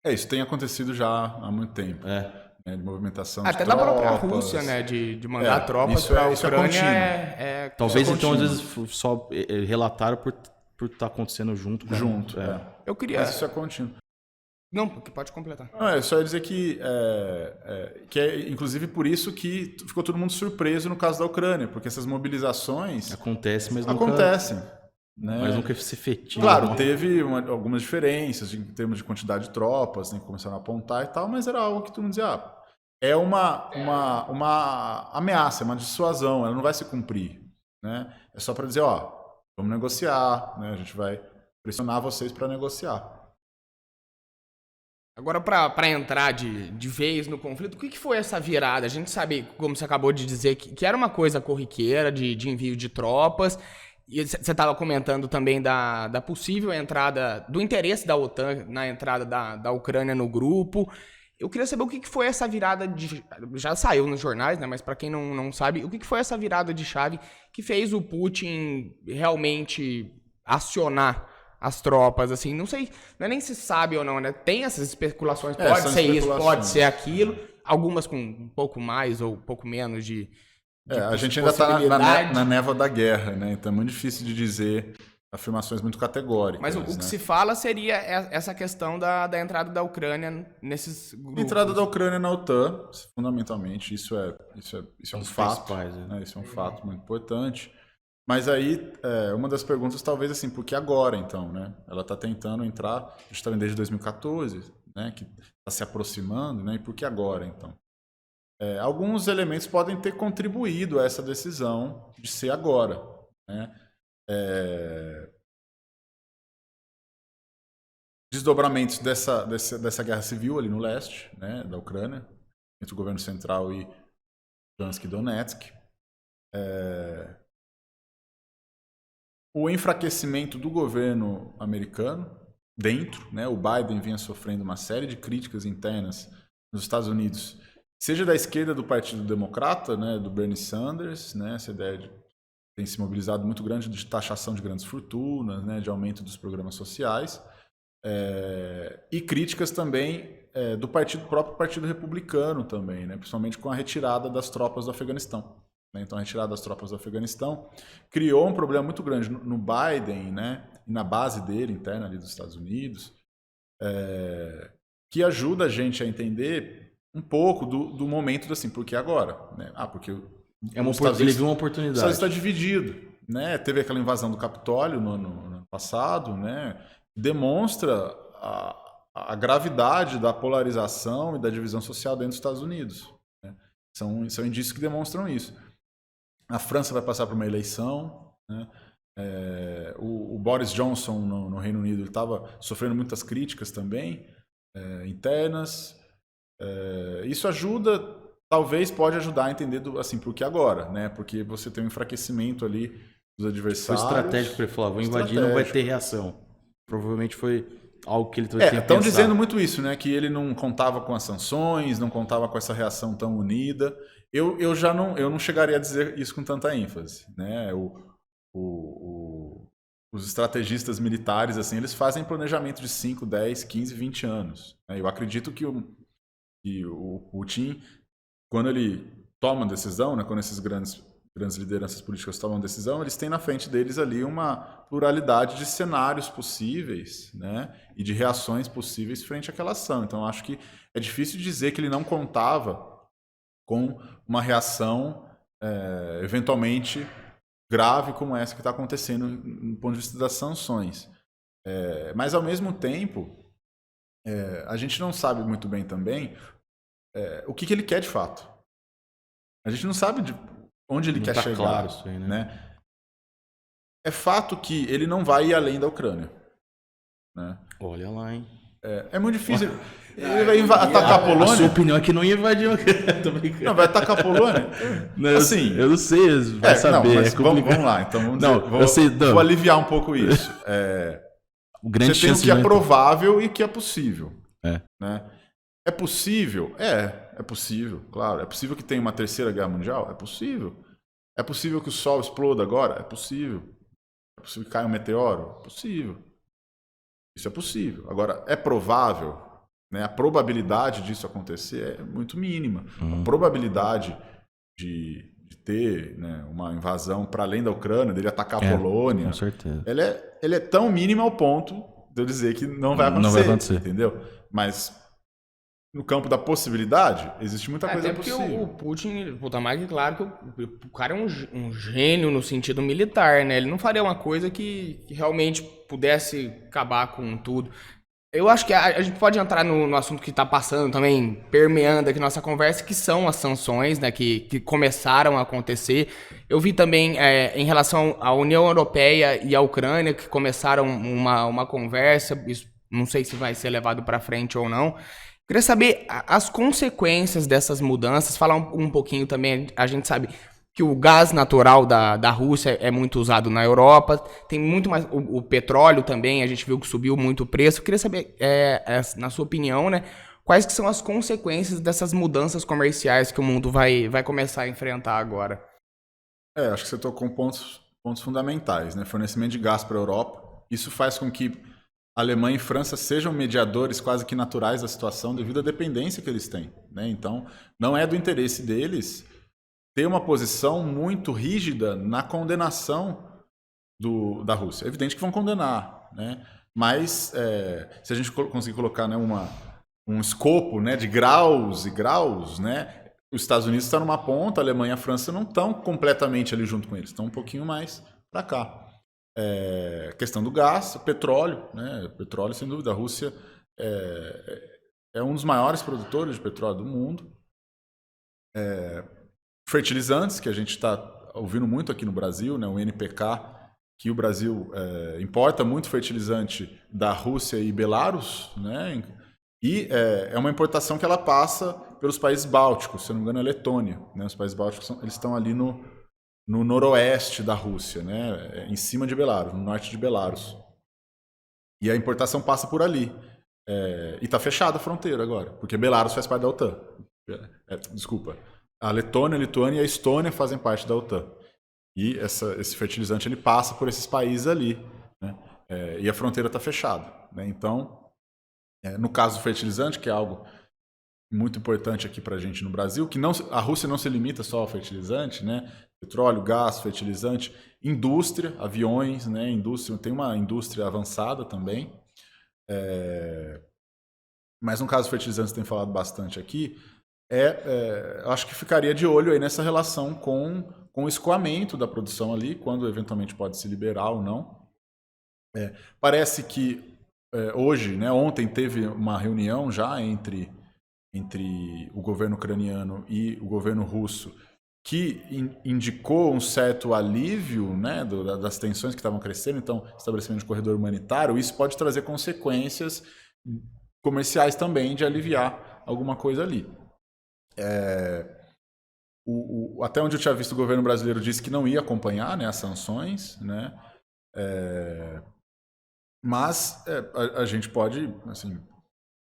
Isso tem acontecido já há muito tempo. Né, de movimentação Até de da tropas. própria Rússia, né? De mandar tropas isso para a isso Ucrânia. Talvez então às contínuo. vezes só relataram por estar acontecendo junto. Eu queria... Mas isso é contínuo. Não, pode completar. Não, é só dizer que é inclusive por isso que ficou todo mundo surpreso no caso da Ucrânia, porque essas mobilizações Acontecem, mas acontecem. Né? Mas nunca se efetiva. Claro, teve algumas diferenças em termos de quantidade de tropas, né, que começaram a apontar e tal, mas era algo que todo mundo dizia, é uma ameaça, uma dissuasão, ela não vai se cumprir. Né? É só para dizer, vamos negociar, né? A gente vai pressionar vocês para negociar. Agora, para entrar de vez no conflito, o que foi essa virada? A gente sabe, como você acabou de dizer, que era uma coisa corriqueira de envio de tropas. E você estava comentando também da possível entrada, do interesse da OTAN na entrada da Ucrânia no grupo. Eu queria saber o que foi essa virada já saiu nos jornais, né? Mas para quem não sabe, o que foi essa virada de chave que fez o Putin realmente acionar as tropas, assim? Não sei, não é nem se sabe ou não, né? Tem essas especulações, pode ser isso, pode ser aquilo. Algumas com um pouco mais ou um pouco menos de a gente ainda está na névoa da guerra, né? Então é muito difícil de dizer afirmações muito categóricas. Mas o que se fala seria essa questão da entrada da Ucrânia nesses grupos. Entrada da Ucrânia na OTAN, fundamentalmente, isso é um fato. Né? Isso é um fato muito importante. Mas aí, uma das perguntas talvez assim, por que agora então? Né? Ela está tentando entrar, justamente desde 2014, né? Que está se aproximando, né? E por que agora então? Alguns elementos podem ter contribuído a essa decisão de ser agora. Né? Desdobramentos dessa guerra civil ali no leste, né, da Ucrânia, entre o governo central e Luhansk e Donetsk. O enfraquecimento do governo americano dentro, né, o Biden vinha sofrendo uma série de críticas internas nos Estados Unidos, seja da esquerda do Partido Democrata, né, do Bernie Sanders, né, essa ideia tem se mobilizado muito grande de taxação de grandes fortunas, né, de aumento dos programas sociais, e críticas também do próprio Partido Republicano também, né, principalmente com a retirada das tropas do Afeganistão. né? Então a retirada das tropas do Afeganistão criou um problema muito grande no Biden, né? E na base dele, interna ali dos Estados Unidos, que ajuda a gente a entender um pouco do momento assim, por que agora? Né? Porque ele viu uma oportunidade. O Estado está dividido, né? Teve aquela invasão do Capitólio no ano passado, né? Demonstra a gravidade da polarização e da divisão social dentro dos Estados Unidos. Né? São indícios que demonstram isso. A França vai passar por uma eleição, né? O Boris Johnson no Reino Unido estava sofrendo muitas críticas também, internas. Isso ajuda, talvez pode ajudar a entender assim, por que agora, né? Porque você tem um enfraquecimento ali dos adversários. Foi estratégico para ele falar, vou invadir, não vai ter reação. Provavelmente foi algo que ele tinha pensado. Estão dizendo muito isso, né? Que ele não contava com as sanções, não contava com essa reação tão unida. Eu não chegaria a dizer isso com tanta ênfase, né? Os estrategistas militares, assim, eles fazem planejamento de 5, 10, 15, 20 anos. Né? Eu acredito que o Putin, quando ele toma decisão, né? Quando esses grandes lideranças políticas tomam decisão, eles têm na frente deles ali uma pluralidade de cenários possíveis, né? E de reações possíveis frente àquela ação. Então, eu acho que é difícil dizer que ele não contava com uma reação eventualmente grave como essa que está acontecendo do ponto de vista das sanções. Mas, ao mesmo tempo, a gente não sabe muito bem também o que ele quer de fato. A gente não sabe onde ele quer chegar. Claro isso aí, né? É fato que ele não vai ir além da Ucrânia. Né? Olha lá, hein? É muito difícil. Ele vai atacar a Polônia. A sua opinião é que não ia invadir a Ucrânia. Tô brincando. Não, vai atacar a Polônia? Não, assim, eu não sei, vai saber. Não, mas vamos lá, então vou aliviar um pouco isso. Você tem o que é provável e o que é possível. Né? É possível? É possível, claro. É possível que tenha uma terceira guerra mundial? É possível. É possível que o Sol exploda agora? É possível. É possível que caia um meteoro? É possível. Isso é possível. Agora, é provável? Né? A probabilidade disso acontecer é muito mínima. A probabilidade de ter, né, uma invasão para além da Ucrânia, dele atacar a Polônia, com certeza. Ele é tão mínima ao ponto de eu dizer que não vai acontecer. Não vai acontecer. Entendeu? Mas no campo da possibilidade, existe muita coisa possível. Até porque o Putin, tá mais que claro que o cara é um gênio no sentido militar, né? Ele não faria uma coisa que realmente pudesse acabar com tudo. Eu acho que a gente pode entrar no assunto que está passando também, permeando aqui nossa conversa, que são as sanções, né, que começaram a acontecer. Eu vi também em relação à União Europeia e à Ucrânia, que começaram uma conversa, isso não sei se vai ser levado para frente ou não. Queria saber as consequências dessas mudanças, falar um pouquinho também, a gente sabe que o gás natural da Rússia é muito usado na Europa, tem muito mais, o petróleo também, a gente viu que subiu muito o preço. Eu queria saber, na sua opinião, né, quais que são as consequências dessas mudanças comerciais que o mundo vai começar a enfrentar agora? Acho que você tocou pontos fundamentais, né? Fornecimento de gás para a Europa, isso faz com que Alemanha e França sejam mediadores quase que naturais da situação devido à dependência que eles têm, né? Então, não é do interesse deles ter uma posição muito rígida na condenação da Rússia. É evidente que vão condenar, né? Mas se a gente conseguir colocar, né, um escopo, né, de graus e graus, né, os Estados Unidos estão numa ponta, a Alemanha e a França não estão completamente ali junto com eles, estão um pouquinho mais para cá. Questão do gás, petróleo, né? Petróleo, sem dúvida, a Rússia é um dos maiores produtores de petróleo do mundo. Fertilizantes, que a gente está ouvindo muito aqui no Brasil, né? O NPK, que o Brasil importa muito fertilizante da Rússia e Belarus, né? E é uma importação que ela passa pelos países bálticos, se não me engano, a Letônia, né? Os países bálticos eles estão ali no noroeste da Rússia, né? Em cima de Belarus, no norte de Belarus. E a importação passa por ali. E está fechada a fronteira agora, porque Belarus faz parte da OTAN. Desculpa. A Letônia, a Lituânia e a Estônia fazem parte da OTAN. E esse fertilizante ele passa por esses países ali, né? E a fronteira está fechada, né? Então, no caso do fertilizante, que é algo muito importante aqui para a gente no Brasil, que a Rússia não se limita só ao fertilizante, né? petróleo, gás, fertilizante, indústria, aviões, né? Indústria, tem uma indústria avançada também. Mas no caso fertilizantes, tem falado bastante aqui, acho que ficaria de olho aí nessa relação com o escoamento da produção ali, quando eventualmente pode se liberar ou não. Parece que hoje, né, ontem teve uma reunião já entre o governo ucraniano e o governo russo, que indicou um certo alívio, né, das tensões que estavam crescendo, então estabelecimento de corredor humanitário. Isso pode trazer consequências comerciais também, de aliviar alguma coisa ali. Até onde eu tinha visto, o governo brasileiro disse que não ia acompanhar, né, as sanções, né, mas a gente pode, assim,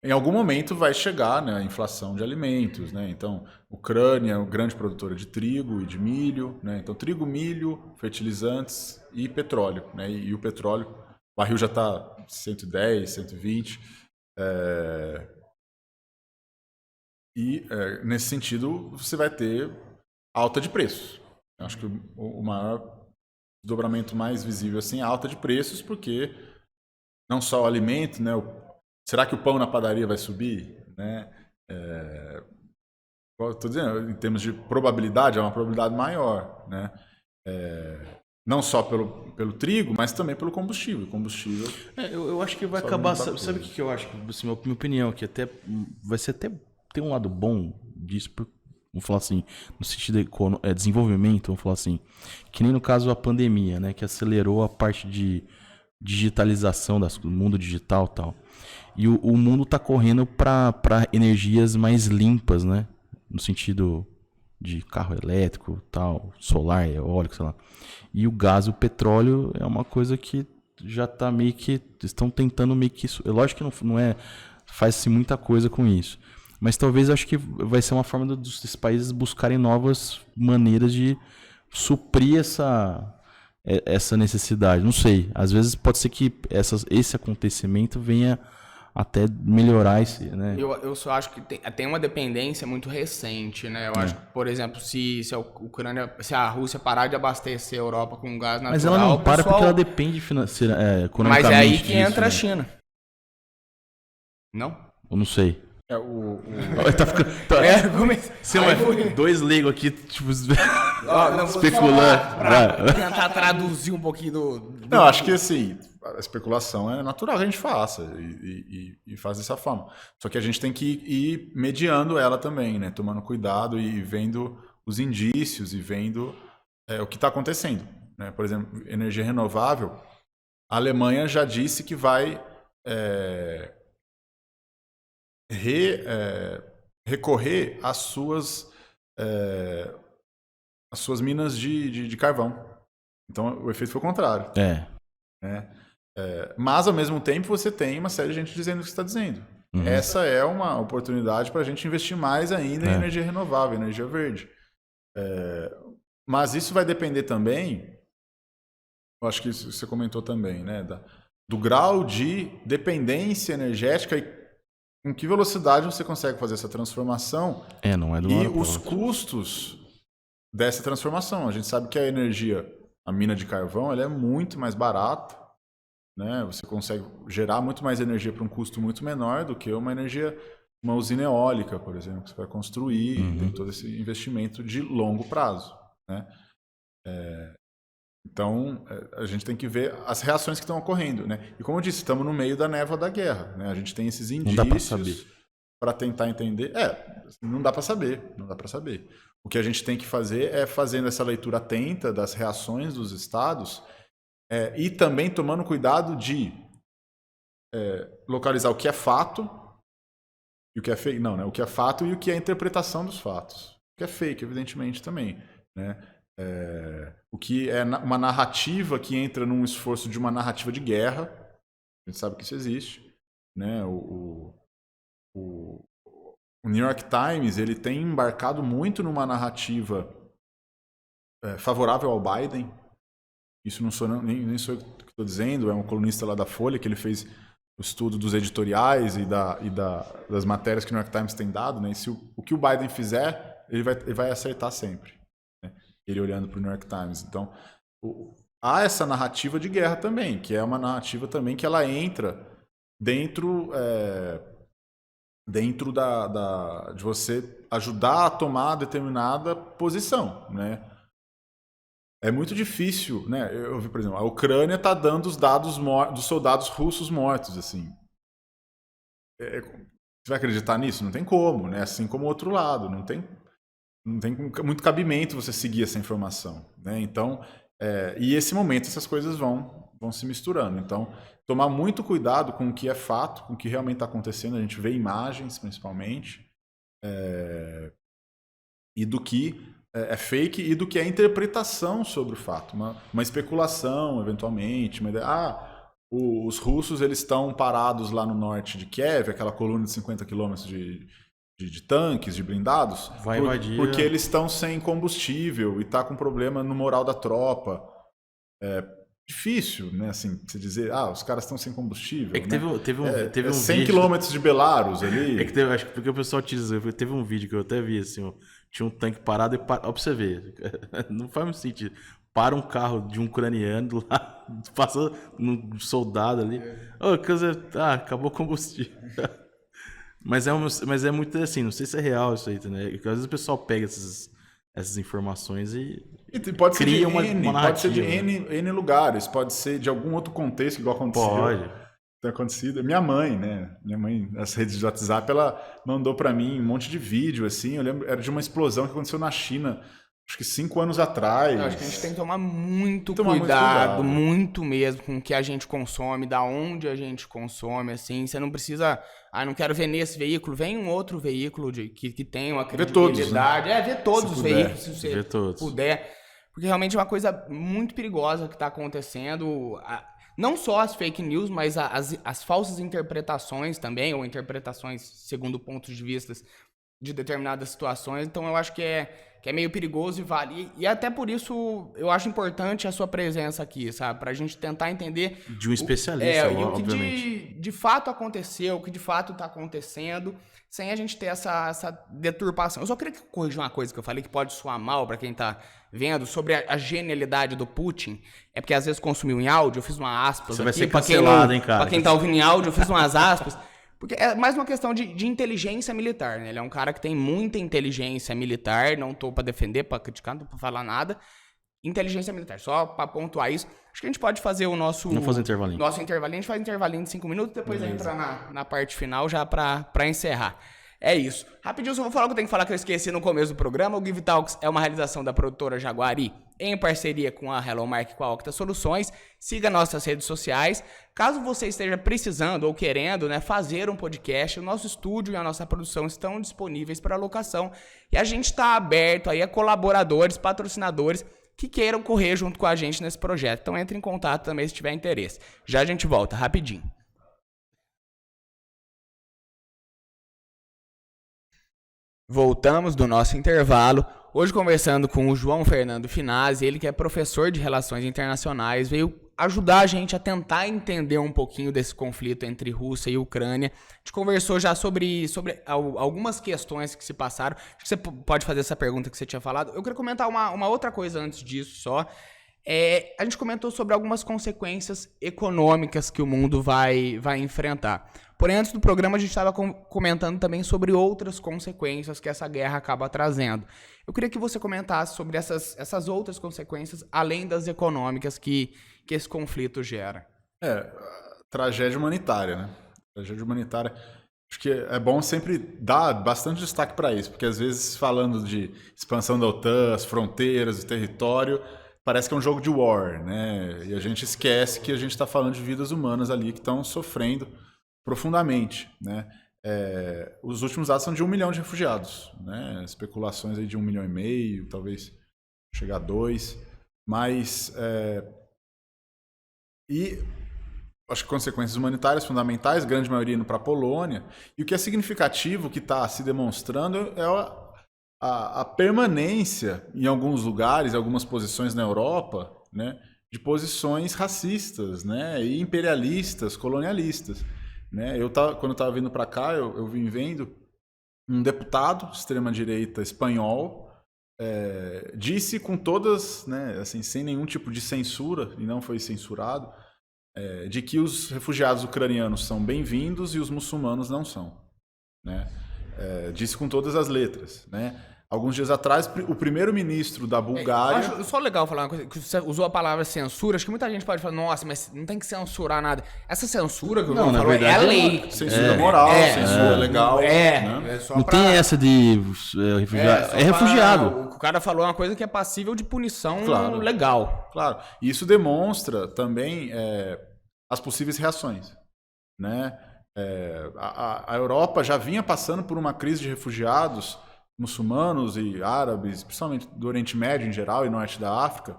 em algum momento vai chegar, né, a inflação de alimentos, né? Então, Ucrânia é uma grande produtora de trigo e de milho, né? Então, trigo, milho, fertilizantes e petróleo, né? E o petróleo, o barril já está 110, 120. Nesse sentido, você vai ter alta de preços. Eu acho que o maior desdobramento mais visível assim é a alta de preços, porque não só o alimento, né? Será que o pão na padaria vai subir? Né? Estou dizendo, em termos de probabilidade, é uma probabilidade maior. Né? Não só pelo trigo, mas também pelo combustível. Eu acho que vai acabar. Sabe o que eu acho? Assim, minha opinião, que até vai ser até ter um lado bom disso, vamos falar assim, no sentido de desenvolvimento, vamos falar assim, que nem no caso a pandemia, né? Que acelerou a parte de digitalização do mundo digital e tal. E o mundo está correndo para energias mais limpas, né? No sentido de carro elétrico, tal, solar, eólico, sei lá. E o gás e o petróleo é uma coisa que já está meio que... Estão tentando meio que... É lógico que não é... Faz-se muita coisa com isso. Mas talvez acho que vai ser uma forma desses países buscarem novas maneiras de suprir essa necessidade. Não sei. Às vezes pode ser que esse acontecimento venha até melhorar esse, né? Eu só acho que tem uma dependência muito recente, né? Eu acho que, por exemplo, se a Rússia parar de abastecer a Europa com gás natural... Mas ela não para porque ela depende economicamente. Mas é aí que entra a né? China. Não? Eu não sei. Tá ficando... dois leigos aqui, tipo, especulando. Pra tentar traduzir um pouquinho Não, acho que assim, a especulação é natural que a gente faça e faz dessa forma. Só que a gente tem que ir mediando ela também, né? Tomando cuidado e vendo os indícios e vendo o que está acontecendo. Né? Por exemplo, energia renovável, a Alemanha já disse que vai recorrer às suas minas de carvão. Então, o efeito foi o contrário. Né? Mas, ao mesmo tempo, você tem uma série de gente dizendo o que você está dizendo. Uhum. Essa é uma oportunidade para a gente investir mais ainda em energia renovável, energia verde. Mas isso vai depender também, eu acho que isso você comentou também, né? Do grau de dependência energética e com que velocidade você consegue fazer essa transformação não é do e os custos dessa transformação. A gente sabe que a mina de carvão, ela é muito mais barata, né? Você consegue gerar muito mais energia para um custo muito menor do que uma usina eólica, por exemplo, que você vai construir, tem todo esse investimento de longo prazo, né? Então, a gente tem que ver as reações que estão ocorrendo, né? E como eu disse, estamos no meio da névoa da guerra, né? A gente tem esses indícios para tentar entender. Não dá para saber, não dá para saber. O que a gente tem que fazer é fazendo essa leitura atenta das reações dos estados e também tomando cuidado de localizar o que é fato e o que é fake. Não, né? O que é fato e o que é interpretação dos fatos. O que é fake, evidentemente, também, né? O que é uma narrativa que entra num esforço de uma narrativa de guerra. A gente sabe que isso existe, né? O New York Times, ele tem embarcado muito numa narrativa favorável ao Biden. Isso não sou nem sou eu que estou dizendo, é um colunista lá da Folha que ele fez o estudo dos editoriais e das matérias que o New York Times tem dado, né? E se o que o Biden fizer, ele vai acertar sempre. Né? ele olhando para o New York Times. Então, há essa narrativa de guerra também, que é uma narrativa também que ela entra dentro de você ajudar a tomar determinada posição, né? É muito difícil, né? Eu vi, por exemplo, a Ucrânia está dando os dados dos soldados russos mortos, assim. Você vai acreditar nisso? Não tem como, né? Assim como o outro lado, não tem muito cabimento você seguir essa informação, né? Então, e esse momento essas coisas vão se misturando. Então, tomar muito cuidado com o que é fato, com o que realmente está acontecendo. A gente vê imagens, principalmente, e do que é fake e do que é interpretação sobre o fato. Uma especulação, eventualmente, uma ideia, os russos eles estão parados lá no norte de Kiev, aquela coluna de 50 quilômetros de tanques, de blindados, Vai invadir. Porque eles estão sem combustível e está com problema no moral da tropa. É difícil, né? Assim, você dizer, os caras estão sem combustível. É que teve um 100 vídeo... quilômetros de Belarus ali. É que acho que porque o pessoal teve um vídeo que eu até vi, assim, tinha um tanque parado e... Ó, pra você ver, não faz muito sentido. Para um carro de um ucraniano lá, passa um soldado ali. Acabou o combustível. Mas é muito assim, não sei se é real isso aí, né? Porque às vezes o pessoal pega essas informações e pode cria ser de uma N, narrativa. pode ser de N lugares, pode ser de algum outro contexto igual aconteceu. Pode. Tem acontecido. Minha mãe, né? Minha mãe, nas redes de WhatsApp, ela mandou pra mim um monte de vídeo, assim. Eu lembro, era de uma explosão que aconteceu na China, acho que 5 anos atrás. Eu acho que a gente tem que tomar muito cuidado, muito mesmo, com o que a gente consome, da onde a gente consome, assim. Você não precisa... não quero ver nesse veículo. Vem um outro veículo que tem uma credibilidade. Ver todos, né? Ver todos os veículos, se você puder. Porque realmente é uma coisa muito perigosa que está acontecendo. Não só as fake news, mas as falsas interpretações também, ou interpretações segundo pontos de vista de determinadas situações. Então eu acho que é meio perigoso e vale. E até por isso eu acho importante a sua presença aqui, sabe? Pra gente tentar entender... De um especialista, o que obviamente. de fato aconteceu, o que de fato tá acontecendo, sem a gente ter essa deturpação. Eu só queria corrigir uma coisa que eu falei que pode soar mal pra quem tá vendo, sobre a genialidade do Putin. É porque às vezes consumiu em áudio, eu fiz uma aspas. Você aqui, vai ser cancelado, hein, cara? Pra quem tá ouvindo em áudio, eu fiz umas aspas. Porque é mais uma questão de inteligência militar, né? Ele é um cara que tem muita inteligência militar, não tô pra defender, pra criticar, não tô pra falar nada. Inteligência militar, só pra pontuar isso. Acho que a gente pode fazer o nosso... Vamos fazer intervalinho. Nosso intervalinho, a gente faz intervalinho de 5 minutos, depois entra na parte final já pra encerrar. É isso. Rapidinho, só vou falar o que eu tenho que falar que eu esqueci no começo do programa. O Give Talks é uma realização da produtora Jaguari, em parceria com a Hello Mark e com a Octa Soluções. Siga nossas redes sociais. Caso você esteja precisando ou querendo, né, fazer um podcast, o nosso estúdio e a nossa produção estão disponíveis para locação. E a gente está aberto aí a colaboradores, patrocinadores que queiram correr junto com a gente nesse projeto. Então entre em contato também se tiver interesse. Já a gente volta, rapidinho. Voltamos do nosso intervalo, hoje conversando com o João Fernando Finazzi, ele que é professor de Relações Internacionais, veio ajudar a gente a tentar entender um pouquinho desse conflito entre Rússia e Ucrânia. A gente conversou já sobre algumas questões que se passaram. Acho que você pode fazer essa pergunta que você tinha falado. Eu queria comentar uma outra coisa antes disso só. A gente comentou sobre algumas consequências econômicas que o mundo vai enfrentar. Porém, antes do programa, a gente estava comentando também sobre outras consequências que essa guerra acaba trazendo. Eu queria que você comentasse sobre essas outras consequências, além das econômicas que esse conflito gera. Tragédia humanitária, né? Tragédia humanitária. Acho que é bom sempre dar bastante destaque para isso, porque às vezes, falando de expansão da OTAN, as fronteiras, o território, parece que é um jogo de war, né? E a gente esquece que a gente está falando de vidas humanas ali que estão sofrendo profundamente, né? Os últimos dados são de 1 milhão de refugiados, né? Especulações aí de 1,5 milhão, talvez chegar a 2, mas e acho que consequências humanitárias fundamentais, grande maioria indo para a Polônia, e o que é significativo que está se demonstrando é a permanência em alguns lugares, em algumas posições na Europa, né, de posições racistas, né, e imperialistas, colonialistas. Né? Quando eu estava vindo para cá, eu vim vendo um deputado de extrema-direita espanhol disse com todas, né, assim, sem nenhum tipo de censura, e não foi censurado, de que os refugiados ucranianos são bem-vindos e os muçulmanos não são, né? Disse com todas as letras, né? Alguns dias atrás, o primeiro-ministro da Bulgária... Eu acho só legal falar uma coisa, que você usou a palavra censura, acho que muita gente pode falar, nossa, mas não tem que censurar nada. Essa censura que o João falou é a lei. Censura moral, censura legal. Né? Não tem essa de refugiado. É refugiado. O cara falou uma coisa que é passível de punição legal. Claro. E isso demonstra também as possíveis reações, né? A Europa já vinha passando por uma crise de refugiados muçulmanos e árabes, principalmente do Oriente Médio em geral e Norte da África,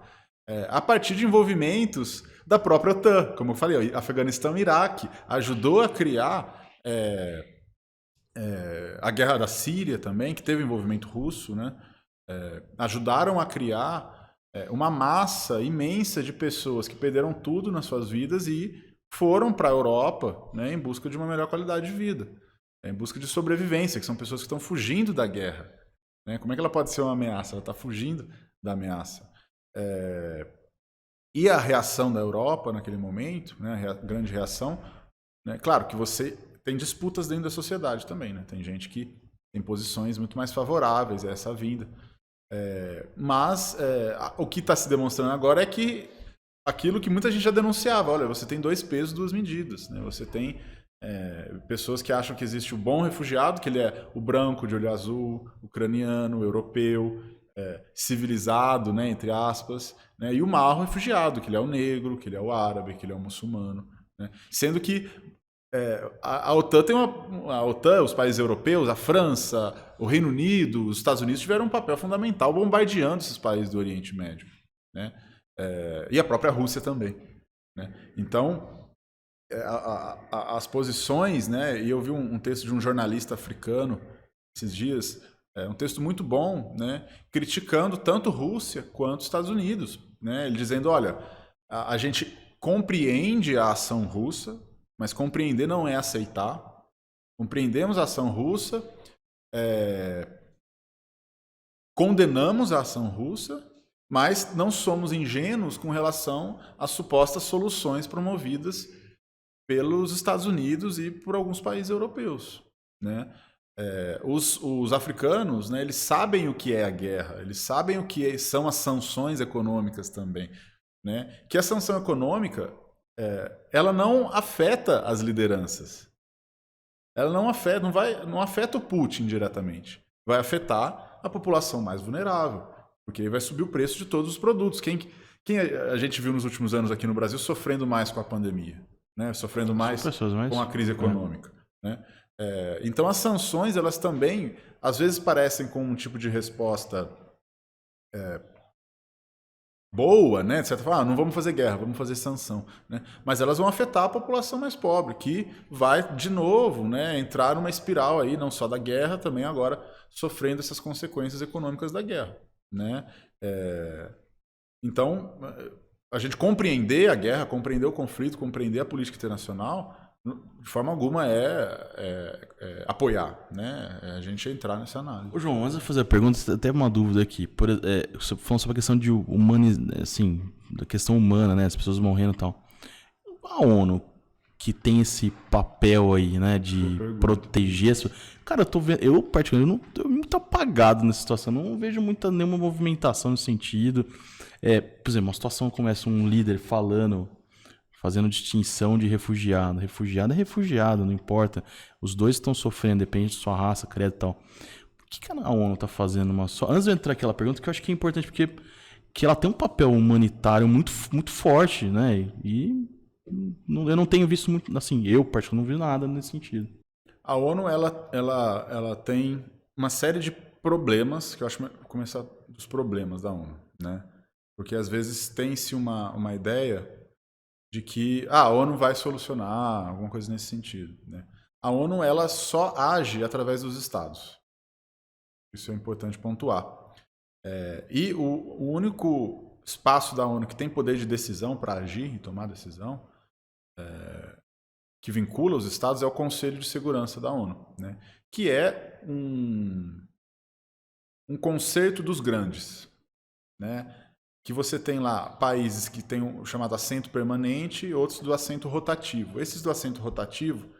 a partir de envolvimentos da própria OTAN. Como eu falei, Afeganistão e Iraque ajudou a criar a guerra da Síria também, que teve envolvimento russo, né? Ajudaram a criar uma massa imensa de pessoas que perderam tudo nas suas vidas e foram para a Europa, né, em busca de uma melhor qualidade de vida, em busca de sobrevivência, que são pessoas que estão fugindo da guerra. Né? Como é que ela pode ser uma ameaça? Ela está fugindo da ameaça. E a reação da Europa naquele momento, né, a grande reação, né, claro que você tem disputas dentro da sociedade também, né? Tem gente que tem posições muito mais favoráveis a essa vinda. Mas o que está se demonstrando agora é que aquilo que muita gente já denunciava, olha, você tem 2 pesos, 2 medidas, né? Você tem pessoas que acham que existe o bom refugiado, que ele é o branco de olho azul, ucraniano, europeu, civilizado, né, entre aspas, né? E o mau refugiado, que ele é o negro, que ele é o árabe, que ele é o muçulmano, né? Sendo que a OTAN tem a OTAN, os países europeus, a França, o Reino Unido, os Estados Unidos tiveram um papel fundamental bombardeando esses países do Oriente Médio, né? E a própria Rússia também, né? Então, as posições, né? E eu vi um texto de um jornalista africano esses dias, um texto muito bom, né? Criticando tanto Rússia quanto Estados Unidos, né? Ele dizendo, olha, a gente compreende a ação russa, mas compreender não é aceitar. Compreendemos a ação russa, condenamos a ação russa, mas não somos ingênuos com relação às supostas soluções promovidas pelos Estados Unidos e por alguns países europeus, né? Os africanos, né, eles sabem o que é a guerra, eles sabem o que são as sanções econômicas também, né? Que a sanção econômica ela não afeta as lideranças, ela não afeta o Putin diretamente, vai afetar a população mais vulnerável, porque aí vai subir o preço de todos os produtos. Quem a gente viu nos últimos anos aqui no Brasil sofrendo mais com a pandemia, né? Sofrendo mais com a crise econômica, né? Então as sanções, elas também às vezes parecem com um tipo de resposta boa, né? De certa forma, não vamos fazer guerra, vamos fazer sanção, né? Mas elas vão afetar a população mais pobre, que vai de novo, né, entrar numa espiral aí, não só da guerra, também agora sofrendo essas consequências econômicas da guerra, né? Então, a gente compreender a guerra, compreender o conflito, compreender a política internacional, de forma alguma apoiar, né? A gente entrar nessa análise. Ô João, antes de fazer a pergunta, até uma dúvida aqui. Você falando sobre a questão de assim, da questão humana, né? As pessoas morrendo e tal. A ONU, que tem esse papel aí, né? De proteger... Cara, eu tô vendo... Eu, particularmente, eu tô muito apagado nessa situação. Não vejo nenhuma movimentação nesse sentido. Por exemplo, uma situação começa um líder fazendo distinção de refugiado. Refugiado é refugiado, não importa. Os dois estão sofrendo, depende de sua raça, credo e tal. O que a ONU está fazendo? Antes de eu entrar naquela pergunta, que eu acho que é importante, porque que ela tem um papel humanitário muito, muito forte, né? E eu não tenho visto muito, assim, eu particularmente não vi nada nesse sentido. A ONU, ela tem uma série de problemas, que eu acho que vou começar dos problemas da ONU, né? Porque às vezes tem-se uma ideia de que a ONU vai solucionar alguma coisa nesse sentido, né? A ONU, ela só age através dos estados. Isso é importante pontuar. E o único espaço da ONU que tem poder de decisão para agir e tomar decisão, que vincula os estados, é o Conselho de Segurança da ONU, né? Que é um concerto dos grandes, né? Que você tem lá países que têm o chamado assento permanente e outros do assento rotativo. Esses do assento rotativo,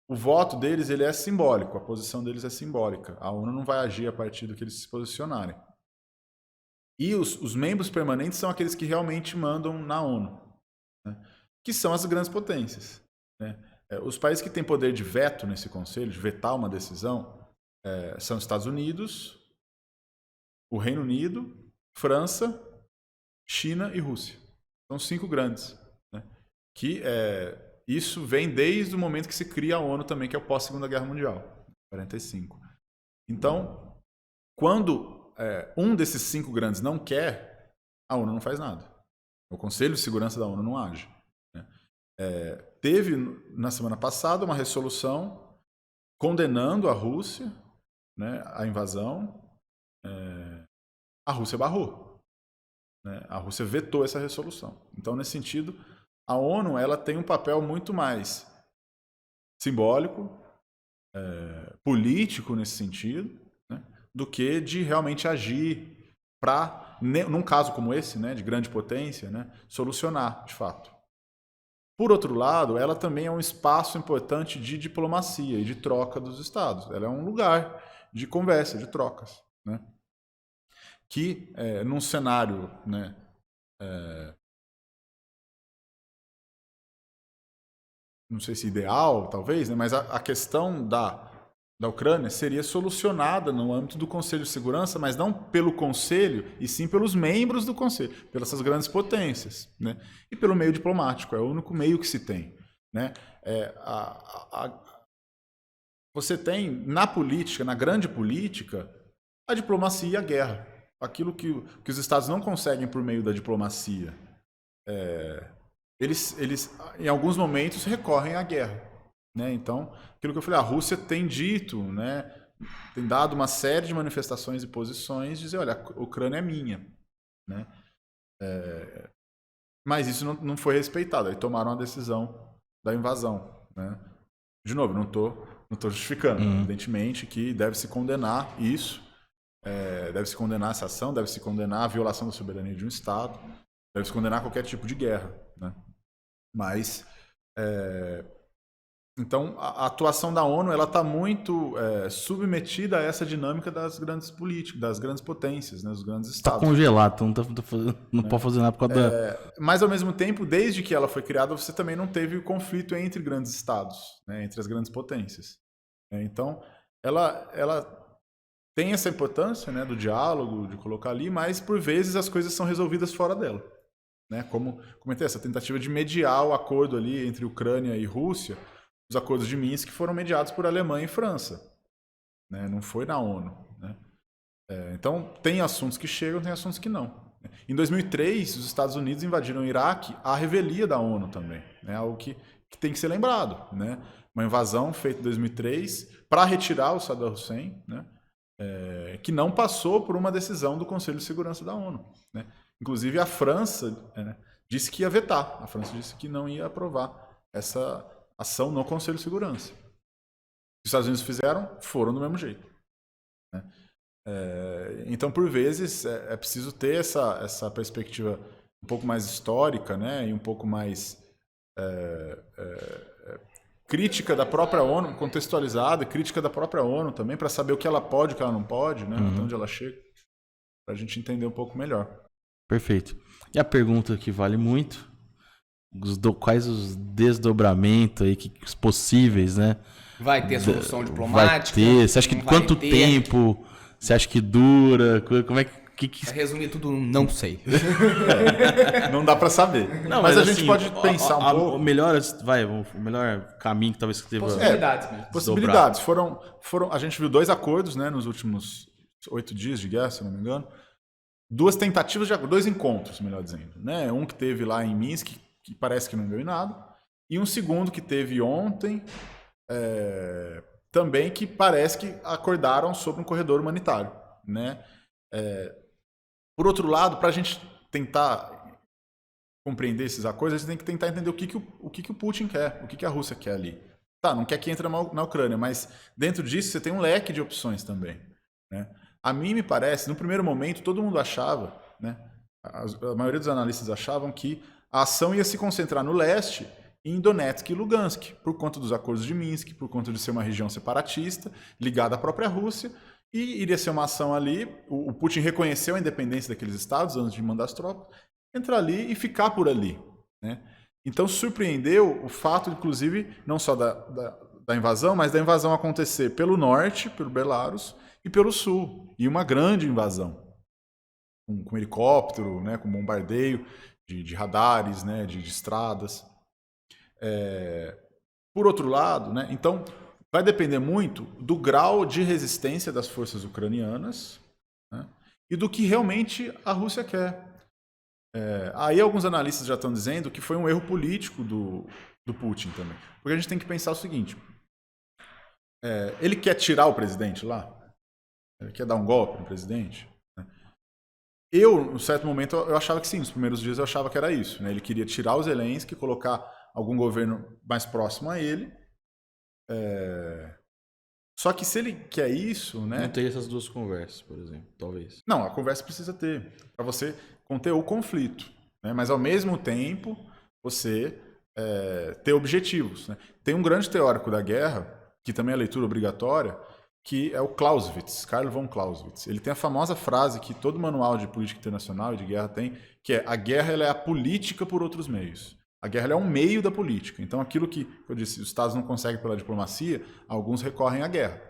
o voto deles ele é simbólico, a posição deles é simbólica. A ONU não vai agir a partir do que eles se posicionarem. E os membros permanentes são aqueles que realmente mandam na ONU, né? Que são as grandes potências, né? Os países que têm poder de veto nesse conselho, de vetar uma decisão, são os Estados Unidos, o Reino Unido, França, China e Rússia. São 5 grandes, né? Que isso vem desde o momento que se cria a ONU também, que é o pós-Segunda Guerra Mundial, 45. Então, quando um desses 5 grandes não quer, a ONU não faz nada. O Conselho de Segurança da ONU não age, né? Teve, na semana passada, uma resolução condenando a Rússia, né, a invasão. A Rússia barrou, né? A Rússia vetou essa resolução. Então, nesse sentido, a ONU ela tem um papel muito mais simbólico, político nesse sentido, né, do que de realmente agir para, num caso como esse, né, de grande potência, né, solucionar, de fato. Por outro lado, ela também é um espaço importante de diplomacia e de troca dos estados. Ela é um lugar de conversa, de trocas, né? Que, num cenário, né, não sei se ideal, talvez, né, mas a questão da Ucrânia seria solucionada no âmbito do Conselho de Segurança, mas não pelo Conselho, e sim pelos membros do Conselho, pelas essas grandes potências, né? E pelo meio diplomático, é o único meio que se tem, né? Você tem, na política, na grande política, a diplomacia e a guerra. Aquilo que os Estados não conseguem por meio da diplomacia, eles, em alguns momentos, recorrem à guerra, né? Então, aquilo que eu falei, a Rússia tem dito, né, tem dado uma série de manifestações e posições, dizer, olha, a Ucrânia é minha, né? Mas isso não foi respeitado, aí tomaram a decisão da invasão, né? De novo, não tô justificando, evidentemente que deve-se condenar isso, deve-se condenar essa ação, deve-se condenar a violação da soberania de um Estado, deve-se condenar qualquer tipo de guerra, né? Mas, então, a atuação da ONU ela está muito submetida a essa dinâmica das grandes políticas, das grandes potências, né, dos grandes Estados. Está congelado, então não pode fazer nada por causa da... Mas, ao mesmo tempo, desde que ela foi criada, você também não teve o conflito entre grandes Estados, né, entre as grandes potências. Então, ela tem essa importância, né, do diálogo, de colocar ali, mas, por vezes, as coisas são resolvidas fora dela, né? Como comentei, essa tentativa de mediar o acordo ali entre Ucrânia e Rússia, os acordos de Minsk foram mediados por Alemanha e França, né? Não foi na ONU, né? Então, tem assuntos que chegam, tem assuntos que não. Em 2003, os Estados Unidos invadiram o Iraque à revelia da ONU também, né? Algo que tem que ser lembrado, né? Uma invasão feita em 2003 para retirar o Saddam Hussein, né? Que não passou por uma decisão do Conselho de Segurança da ONU, né? Inclusive, a França disse que ia vetar. A França disse que não ia aprovar essa ação no Conselho de Segurança. Os Estados Unidos foram do mesmo jeito, né? Então, por vezes, é preciso ter essa perspectiva um pouco mais histórica, né? E um pouco mais crítica da própria ONU, contextualizada, crítica da própria ONU também, para saber o que ela pode e o que ela não pode, né? Até onde ela chega, para a gente entender um pouco melhor. Perfeito. E a pergunta que vale muito, quais os desdobramentos aí, os possíveis, né? Vai ter solução diplomática? Vai ter. Você acha que quanto tempo? Você acha que dura? Como é que... Pra resumir tudo, não sei. Não dá para saber. Não, mas a assim, gente pode pensar um pouco. O melhor caminho que talvez que teve... Possibilidades mesmo. Possibilidades. A gente viu 2 acordos, né, nos últimos 8 dias de guerra, se não me engano. 2 tentativas 2 encontros, melhor dizendo, né? Um que teve lá em Minsk, que parece que não deu em nada, e um segundo que teve ontem, também que parece que acordaram sobre um corredor humanitário, né? Por outro lado, para a gente tentar compreender esses acordos, a gente tem que tentar entender o que o Putin quer, o que a Rússia quer ali. Tá, não quer que entre na Ucrânia, mas dentro disso você tem um leque de opções também, né? A mim me parece, no primeiro momento, todo mundo achava, né, a maioria dos analistas achavam que a ação ia se concentrar no leste, em Donetsk e Lugansk, por conta dos acordos de Minsk, por conta de ser uma região separatista, ligada à própria Rússia, e iria ser uma ação ali, o Putin reconheceu a independência daqueles estados antes de mandar as tropas, entrar ali e ficar por ali, né? Então surpreendeu o fato, inclusive, não só da invasão, mas da invasão acontecer pelo norte, pelo Belarus, e pelo sul, e uma grande invasão, com helicóptero, né, com bombardeio de radares, né, de estradas. Por outro lado, né, então vai depender muito do grau de resistência das forças ucranianas, né, e do que realmente a Rússia quer. Aí alguns analistas já estão dizendo que foi um erro político do Putin também. Porque a gente tem que pensar o seguinte, ele quer tirar o presidente lá? Ele quer dar um golpe no presidente? Eu, em certo momento, eu achava que sim. Nos primeiros dias eu achava que era isso, né? Ele queria tirar o Zelensky, colocar algum governo mais próximo a ele. Só que se ele quer isso, né? Não ter essas duas conversas, por exemplo, talvez. Não, a conversa precisa ter, para você conter o conflito, né? Mas ao mesmo tempo você ter objetivos, né? Tem um grande teórico da guerra, que também é leitura obrigatória, que é o Clausewitz, Karl von Clausewitz. Ele tem a famosa frase que todo manual de política internacional e de guerra tem, que é: a guerra ela é a política por outros meios. A guerra ela é um meio da política. Então aquilo que eu disse, os Estados não conseguem pela diplomacia, alguns recorrem à guerra.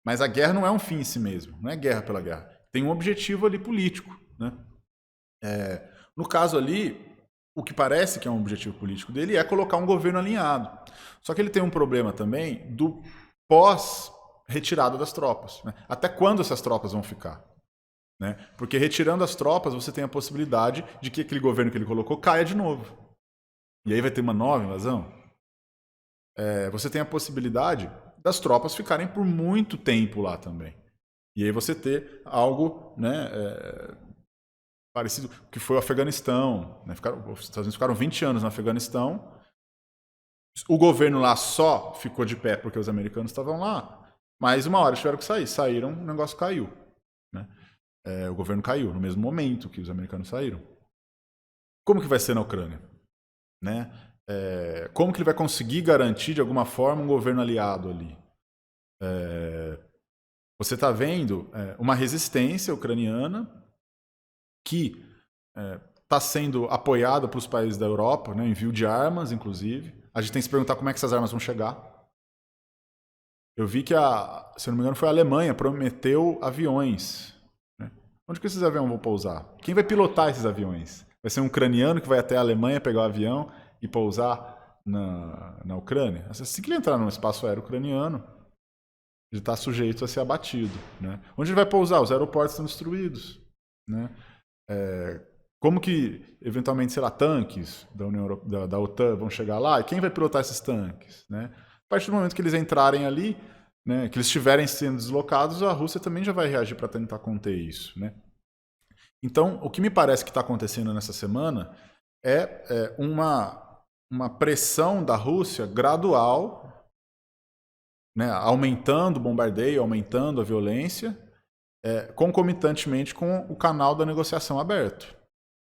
Mas a guerra não é um fim em si mesmo, não é guerra pela guerra. Tem um objetivo ali político, né? No caso ali, o que parece que é um objetivo político dele é colocar um governo alinhado. Só que ele tem um problema também do pós-retirada das tropas, né? Até quando essas tropas vão ficar? Né? Porque retirando as tropas, você tem a possibilidade de que aquele governo que ele colocou caia de novo. E aí vai ter uma nova invasão. Você tem a possibilidade das tropas ficarem por muito tempo lá também. E aí você ter algo, né, parecido com o que foi o Afeganistão. Né? Os Estados Unidos ficaram 20 anos no Afeganistão. O governo lá só ficou de pé porque os americanos estavam lá. Mas uma hora tiveram que sair. Saíram, o negócio caiu. Né? O governo caiu no mesmo momento que os americanos saíram. Como que vai ser na Ucrânia? Né? Como que ele vai conseguir garantir de alguma forma um governo aliado ali? Você está vendo uma resistência ucraniana que está sendo apoiada pelos países da Europa, né? Envio de armas, inclusive. A gente tem que se perguntar como é que essas armas vão chegar. Eu vi que, se eu não me engano, foi a Alemanha prometeu aviões. Né? Onde que esses aviões vão pousar? Quem vai pilotar esses aviões? Vai ser um ucraniano que vai até a Alemanha pegar o avião e pousar na Ucrânia? Assim que ele entrar no espaço aéreo ucraniano, ele está sujeito a ser abatido. Né? Onde ele vai pousar? Os aeroportos estão destruídos. Né? Como que, eventualmente, sei lá, tanques da OTAN vão chegar lá? E quem vai pilotar esses tanques? Né? A partir do momento que eles entrarem ali, né, que eles estiverem sendo deslocados, a Rússia também já vai reagir para tentar conter isso. Né? Então, o que me parece que está acontecendo nessa semana é uma pressão da Rússia gradual, né, aumentando o bombardeio, aumentando a violência, concomitantemente com o canal da negociação aberto.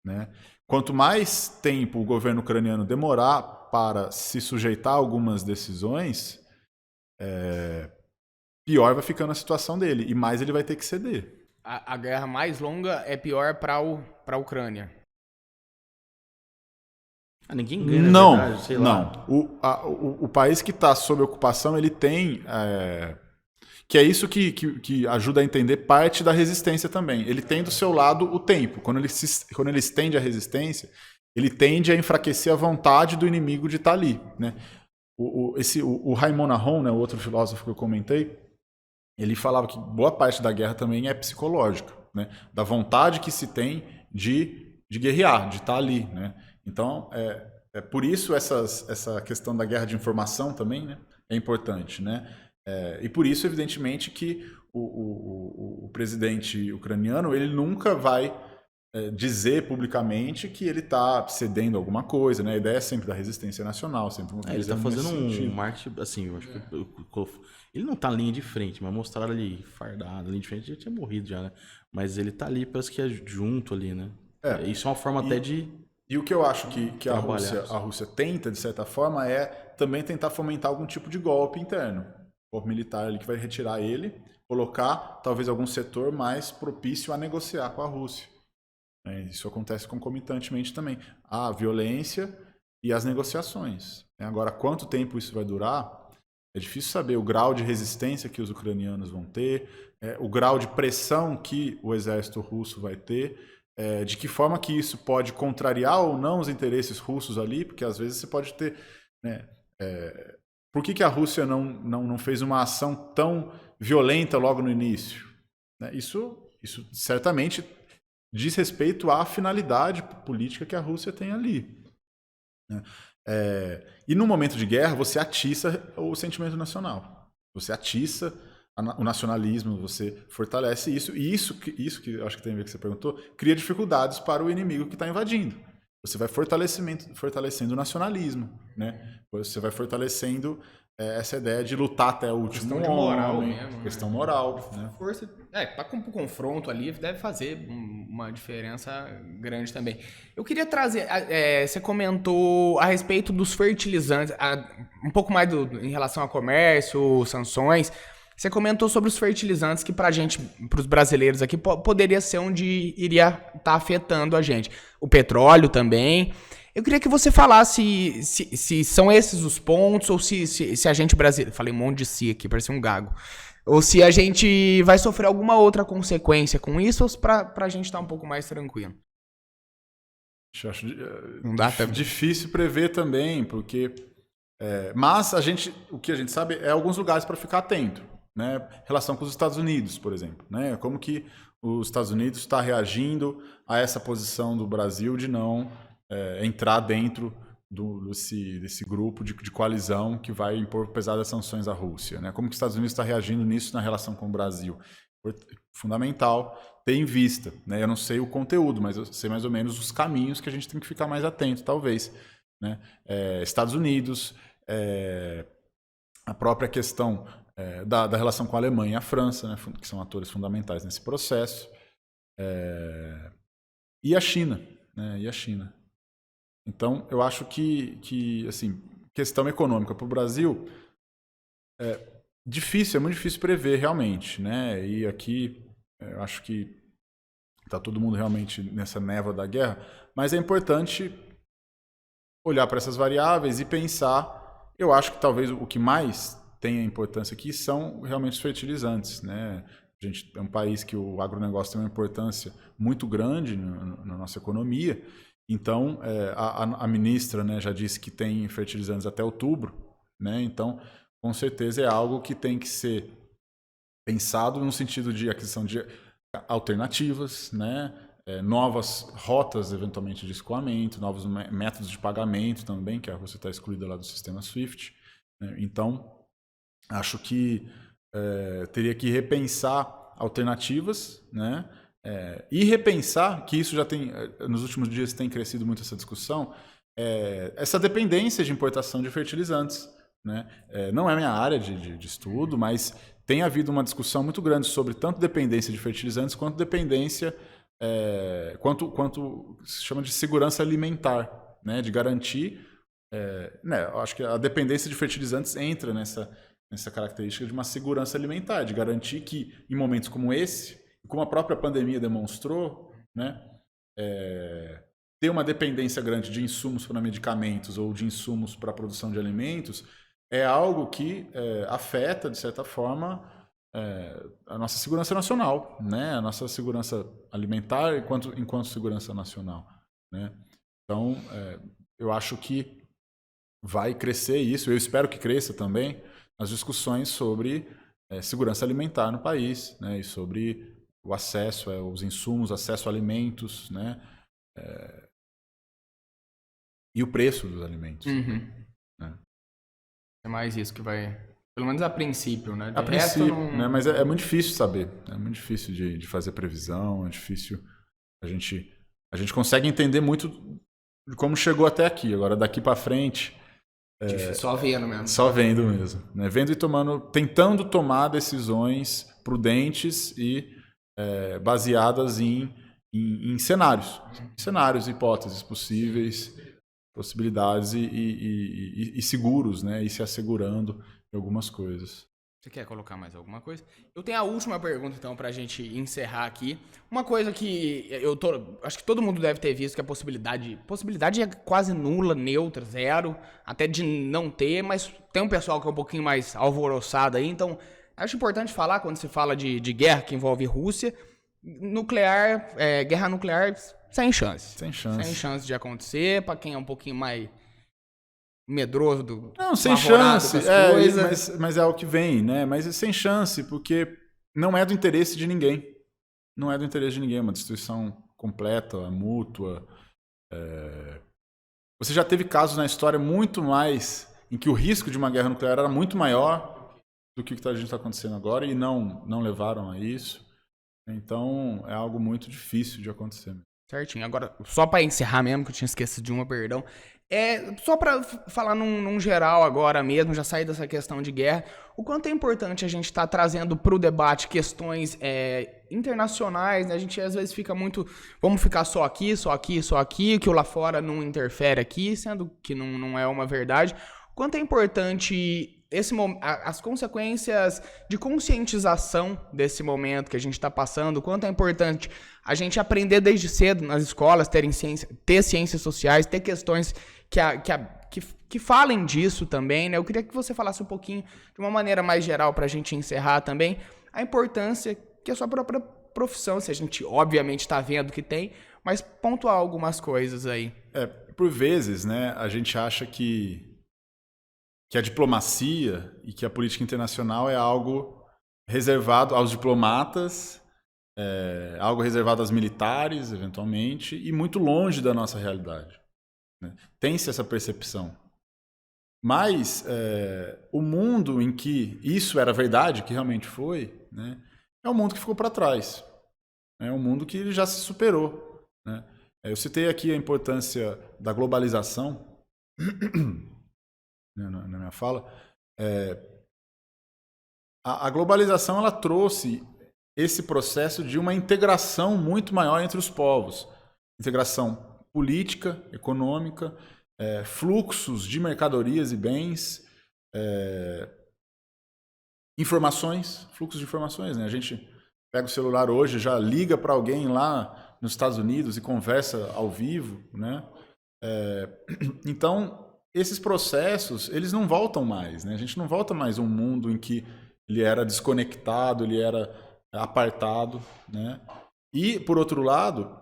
Né? Quanto mais tempo o governo ucraniano demorar para se sujeitar a algumas decisões, pior vai ficando a situação dele e mais ele vai ter que ceder. A guerra mais longa é pior para a Ucrânia. Ninguém ganha, não, na verdade, sei lá. O país que está sob ocupação, ele tem... que é isso que ajuda a entender parte da resistência também. Ele tem do seu lado o tempo. Quando ele estende a resistência, ele tende a enfraquecer a vontade do inimigo de estar ali. Né? O Raymond Aron, né, o outro filósofo que eu comentei, ele falava que boa parte da guerra também é psicológica, né? Da vontade que se tem de guerrear, de estar ali. Né? Então, por isso essa questão da guerra de informação também, né, é importante. Né? E por isso, evidentemente, que o presidente ucraniano ele nunca vai dizer publicamente que ele está cedendo alguma coisa, né? A ideia é sempre da resistência nacional, sempre ele está fazendo um marketing, assim, eu acho que ele não tá linha de frente, mas mostraram ali fardado, linha de frente já tinha morrido já, né? Mas ele tá ali, parece que é junto ali, né? Isso é uma forma até de... E o que eu acho que a Rússia tenta, de certa forma, é também tentar fomentar algum tipo de golpe interno. Golpe militar ali que vai retirar ele, colocar talvez algum setor mais propício a negociar com a Rússia. Isso acontece concomitantemente também. A violência e as negociações. Agora, quanto tempo isso vai durar? É difícil saber o grau de resistência que os ucranianos vão ter, o grau de pressão que o exército russo vai ter, de que forma que isso pode contrariar ou não os interesses russos ali, porque às vezes você pode ter... Né, por que a Rússia não fez uma ação tão violenta logo no início? Isso certamente diz respeito à finalidade política que a Rússia tem ali. E no momento de guerra, você atiça o sentimento nacional. Você atiça o nacionalismo, você fortalece isso. E isso que eu acho que tem a ver com o que você perguntou, cria dificuldades para o inimigo que está invadindo. Você vai fortalecendo o nacionalismo, né? Você vai fortalecendo essa ideia de lutar até o último questão de moral mesmo. Questão moral. Né? Força. Para o confronto ali deve fazer uma diferença grande também. Eu queria trazer. Você comentou a respeito dos fertilizantes, um pouco mais em relação a comércio, sanções. Você comentou sobre os fertilizantes que pra gente, pros brasileiros aqui, poderia ser onde iria estar afetando a gente. O petróleo também. Eu queria que você falasse se são esses os pontos ou se a gente brasileiro... Falei um monte de si aqui, parecia um gago. Ou se a gente vai sofrer alguma outra consequência com isso ou pra gente estar um pouco mais tranquilo. Acho não dá difícil prever também, porque... mas o que a gente sabe é alguns lugares para ficar atento. Né? Relação com os Estados Unidos, por exemplo. Né? Como que os Estados Unidos está reagindo a essa posição do Brasil de não entrar dentro desse grupo de coalizão que vai impor pesadas sanções à Rússia. Né? Como que os Estados Unidos está reagindo nisso na relação com o Brasil? Fundamental ter em vista. Né? Eu não sei o conteúdo, mas eu sei mais ou menos os caminhos que a gente tem que ficar mais atento, talvez. Né? Estados Unidos, a própria questão... Da relação com a Alemanha e a França, né, que são atores fundamentais nesse processo, e a China. Né, Então, eu acho que assim, questão econômica para o Brasil é muito difícil prever realmente. Né, e aqui, eu acho que está todo mundo realmente nessa névoa da guerra, mas é importante olhar para essas variáveis e pensar, eu acho que talvez o que mais... tem a importância aqui são realmente os fertilizantes. Né? A gente é um país que o agronegócio tem uma importância muito grande na nossa economia. Então, a ministra, né, já disse que tem fertilizantes até outubro. Né? Então, com certeza é algo que tem que ser pensado no sentido de aquisição de alternativas, né? Novas rotas, eventualmente, de escoamento, novos métodos de pagamento também, que a Rússia está excluída lá do sistema SWIFT. Né? Então, acho que teria que repensar alternativas, né? E repensar, que isso já tem, nos últimos dias tem crescido muito essa discussão, essa dependência de importação de fertilizantes. Né? Não é minha área de estudo, mas tem havido uma discussão muito grande sobre tanto dependência de fertilizantes quanto dependência, quanto se chama de segurança alimentar, né? De garantir... né? Eu acho que a dependência de fertilizantes entra nessa característica de uma segurança alimentar, de garantir que, em momentos como esse, como a própria pandemia demonstrou, né, ter uma dependência grande de insumos para medicamentos ou de insumos para a produção de alimentos é algo que afeta, de certa forma, a nossa segurança nacional, né, a nossa segurança alimentar enquanto segurança nacional. Né? Então, eu acho que vai crescer isso, eu espero que cresça também, as discussões sobre segurança alimentar no país, né, e sobre o acesso aos insumos, acesso a alimentos, né, e o preço dos alimentos. Uhum. Né. É mais isso que vai... Pelo menos a princípio, né? A princípio, né, mas é muito difícil saber. É muito difícil de fazer previsão, é difícil a gente A gente consegue entender muito de como chegou até aqui. Agora, daqui para frente... Só vendo mesmo. Só vendo mesmo. Né? Vendo e tentando tomar decisões prudentes e baseadas em cenários. Cenários, hipóteses possíveis, possibilidades e seguros, né? E se assegurando em algumas coisas. Você quer colocar mais alguma coisa? Eu tenho a última pergunta, então, pra gente encerrar aqui. Uma coisa que acho que todo mundo deve ter visto, que a possibilidade é quase nula, neutra, zero, até de não ter, mas tem um pessoal que é um pouquinho mais alvoroçado aí, então acho importante falar, quando se fala de guerra que envolve Rússia, guerra nuclear sem chance. Sem chance. Sem chance de acontecer, pra quem é um pouquinho mais medroso do... Não, sem chance, mas é o que vem, né? Mas é sem chance, porque não é do interesse de ninguém. Não é do interesse de ninguém, é uma destruição completa, mútua. Você já teve casos na história muito mais em que o risco de uma guerra nuclear era muito maior do que o que a gente está acontecendo agora e não levaram a isso. Então, é algo muito difícil de acontecer. Certinho. Agora, só para encerrar mesmo, que eu tinha esquecido de uma, perdão. Só para falar num geral agora mesmo, já sair dessa questão de guerra, o quanto é importante a gente estar trazendo para o debate questões internacionais, né? A gente às vezes fica muito, vamos ficar só aqui, que o lá fora não interfere aqui, sendo que não é uma verdade. O quanto é importante as consequências de conscientização desse momento que a gente está passando, o quanto é importante a gente aprender desde cedo nas escolas, ter ciências sociais, ter questões que falem disso também, né? Eu queria que você falasse um pouquinho, de uma maneira mais geral, para a gente encerrar também, a importância que a sua própria profissão, se a gente obviamente está vendo que tem, mas pontuar algumas coisas aí. Por vezes, né, a gente acha que a diplomacia e que a política internacional é algo reservado aos diplomatas, algo reservado aos militares, eventualmente, e muito longe da nossa realidade. Né? Tem-se essa percepção. Mas o mundo em que isso era verdade, que realmente foi, né, é um mundo que ficou para trás. É um mundo que já se superou. Né? Eu citei aqui a importância da globalização na minha fala. A globalização ela trouxe esse processo de uma integração muito maior entre os povos. Integração política, econômica, fluxos de mercadorias e bens, fluxos de informações. Né? A gente pega o celular hoje, já liga para alguém lá nos Estados Unidos e conversa ao vivo. Né? Então, esses processos, eles não voltam mais. Né? A gente não volta mais a um mundo em que ele era desconectado, ele era apartado. Né? E, por outro lado,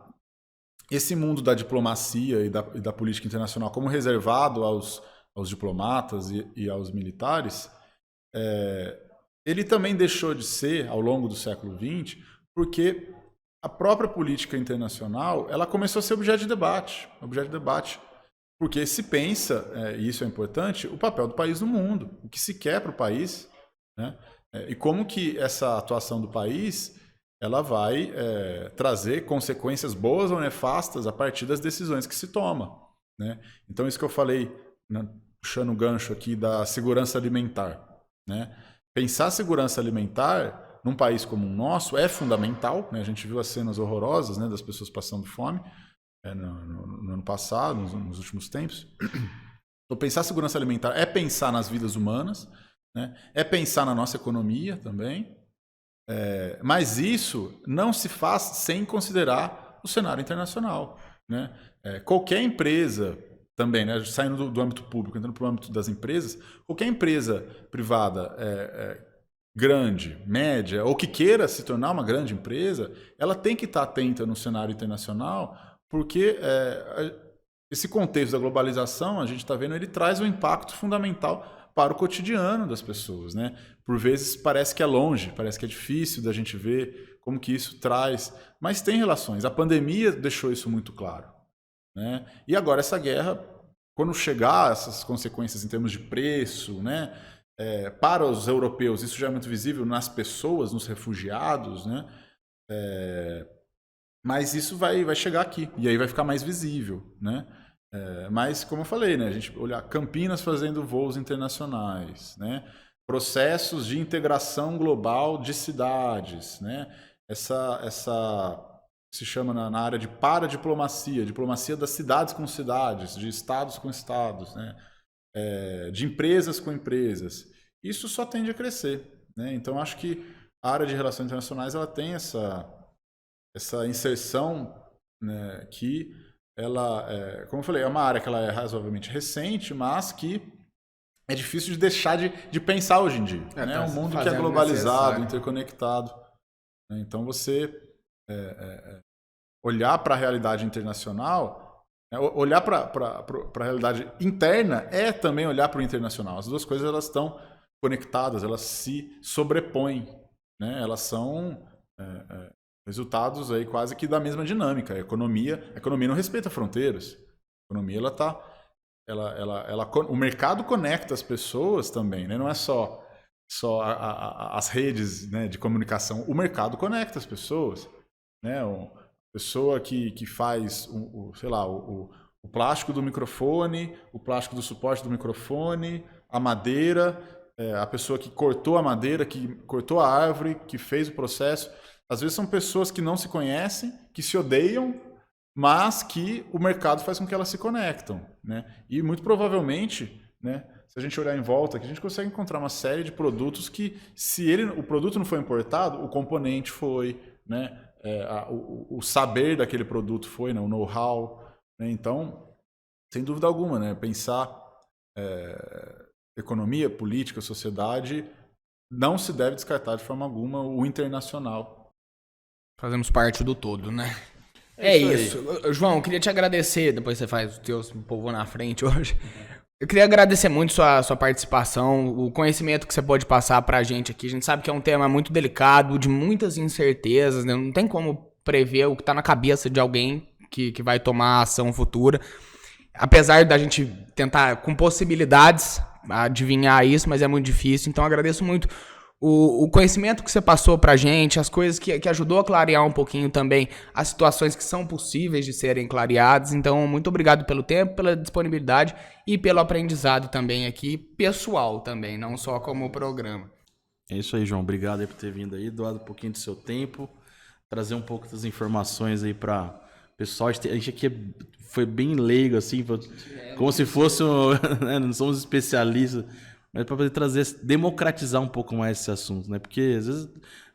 esse mundo da diplomacia e da política internacional como reservado aos diplomatas e aos militares, ele também deixou de ser, ao longo do século XX, porque a própria política internacional ela começou a ser objeto de debate. Porque se pensa, e isso é importante, o papel do país no mundo, o que se quer para o país, né? E como que essa atuação do país ela vai trazer consequências boas ou nefastas a partir das decisões que se toma. Né? Então, isso que eu falei, né, puxando o gancho aqui da segurança alimentar. Né? Pensar segurança alimentar num país como o nosso é fundamental. Né? A gente viu as cenas horrorosas, né, das pessoas passando fome no ano passado, nos últimos tempos. Então, pensar segurança alimentar é pensar nas vidas humanas, né? É pensar na nossa economia também. Mas isso não se faz sem considerar o cenário internacional. Né? Qualquer empresa também, né, saindo do âmbito público, entrando para o âmbito das empresas, qualquer empresa privada grande, média, ou que queira se tornar uma grande empresa, ela tem que estar atenta no cenário internacional, porque esse contexto da globalização, a gente está vendo, ele traz um impacto fundamental para o cotidiano das pessoas. Né? Por vezes parece que é longe, parece que é difícil da gente ver como que isso traz, mas tem relações. A pandemia deixou isso muito claro. Né? E agora essa guerra, quando chegar essas consequências em termos de preço, né? Para os europeus, isso já é muito visível nas pessoas, nos refugiados, né? Mas isso vai chegar aqui, e aí vai ficar mais visível, né? Mas, como eu falei, né, a gente olhar Campinas fazendo voos internacionais, né? Processos de integração global de cidades, né? Essa se chama na área de paradiplomacia, diplomacia das cidades com cidades, de estados com estados, né? De empresas com empresas. Isso só tende a crescer, né? Então, acho que a área de relações internacionais ela tem essa inserção, né, que ela, como eu falei, é uma área que ela é razoavelmente recente, mas que é difícil de deixar de pensar hoje em dia. Né? É um mundo que é globalizado, interconectado. Né? Então, você olhar para a realidade internacional, olhar para a realidade interna é também olhar para o internacional. As duas coisas elas estão conectadas, elas se sobrepõem. Né? Elas são resultados aí quase que da mesma dinâmica. A economia não respeita fronteiras. A economia o mercado conecta as pessoas também, né? Não é só as redes, né, de comunicação. O mercado conecta as pessoas, né? A pessoa que faz o plástico do microfone, o plástico do suporte do microfone, a madeira, a pessoa que cortou a madeira, que cortou a árvore, que fez o processo. Às vezes são pessoas que não se conhecem, que se odeiam, mas que o mercado faz com que elas se conectam, né? E muito provavelmente, né, se a gente olhar em volta, que a gente consegue encontrar uma série de produtos que, se o produto não foi importado, o componente foi, né? O saber daquele produto foi, né? O know-how. Né? Então, sem dúvida alguma, né? Pensar economia, política, sociedade, não se deve descartar de forma alguma o internacional. Fazemos parte do todo, né? É isso. João, eu queria te agradecer, depois você faz o teu povo na frente hoje. Eu queria agradecer muito sua participação, o conhecimento que você pode passar pra gente aqui. A gente sabe que é um tema muito delicado, de muitas incertezas, né? Não tem como prever o que tá na cabeça de alguém que vai tomar ação futura. Apesar da gente tentar, com possibilidades, adivinhar isso, mas é muito difícil. Então, agradeço muito o conhecimento que você passou pra gente, as coisas que ajudou a clarear um pouquinho também as situações que são possíveis de serem clareadas. Então, muito obrigado pelo tempo, pela disponibilidade e pelo aprendizado também aqui, pessoal também, não só como programa. É isso aí, João. Obrigado aí por ter vindo aí, doado um pouquinho do seu tempo, trazer um pouco das informações aí para pessoal. A gente aqui foi bem leigo, assim, como se fosse, né, não somos especialistas, mas para poder democratizar um pouco mais esse assunto, né? Porque às vezes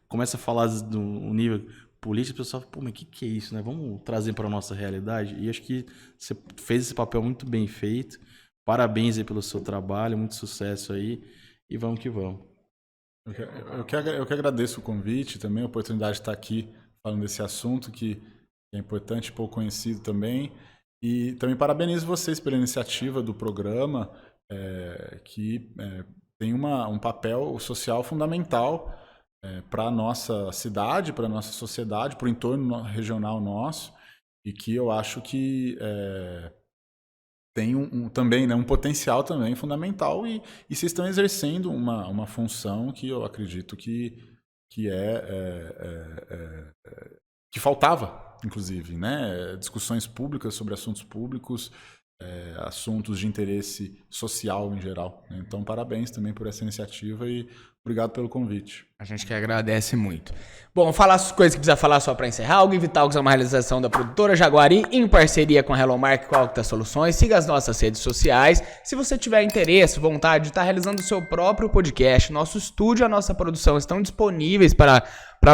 começa a falar do nível político, o pessoal fala, pô, mas o que é isso, né? Vamos trazer para a nossa realidade. E acho que você fez esse papel muito bem feito. Parabéns aí pelo seu trabalho, muito sucesso aí e vamos que vamos. Eu que agradeço o convite, também a oportunidade de estar aqui falando desse assunto que é importante, pouco conhecido também. E também parabenizo vocês pela iniciativa do programa, que tem um papel social fundamental para a nossa cidade, para a nossa sociedade, para o entorno regional nosso, e que eu acho que tem também, né, um potencial também fundamental, e vocês estão exercendo uma função que eu acredito que faltava, inclusive, né? Discussões públicas sobre assuntos públicos, assuntos de interesse social em geral. Então, parabéns também por essa iniciativa e obrigado pelo convite. A gente que agradece muito. Bom, falar as coisas que precisa falar só para encerrar. O Givitalks é uma realização da produtora Jaguari em parceria com a Hello Mark e Octa Soluções. Siga as nossas redes sociais. Se você tiver interesse, vontade de estar realizando o seu próprio podcast, nosso estúdio e a nossa produção estão disponíveis para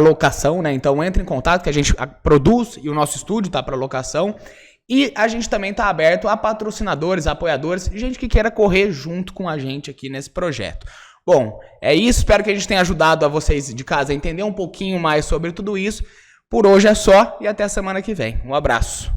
locação, né? Então entre em contato que a gente produz e o nosso estúdio está para locação. E a gente também está aberto a patrocinadores, apoiadores, gente que queira correr junto com a gente aqui nesse projeto. Bom, é isso. Espero que a gente tenha ajudado a vocês de casa a entender um pouquinho mais sobre tudo isso. Por hoje é só e até a semana que vem. Um abraço.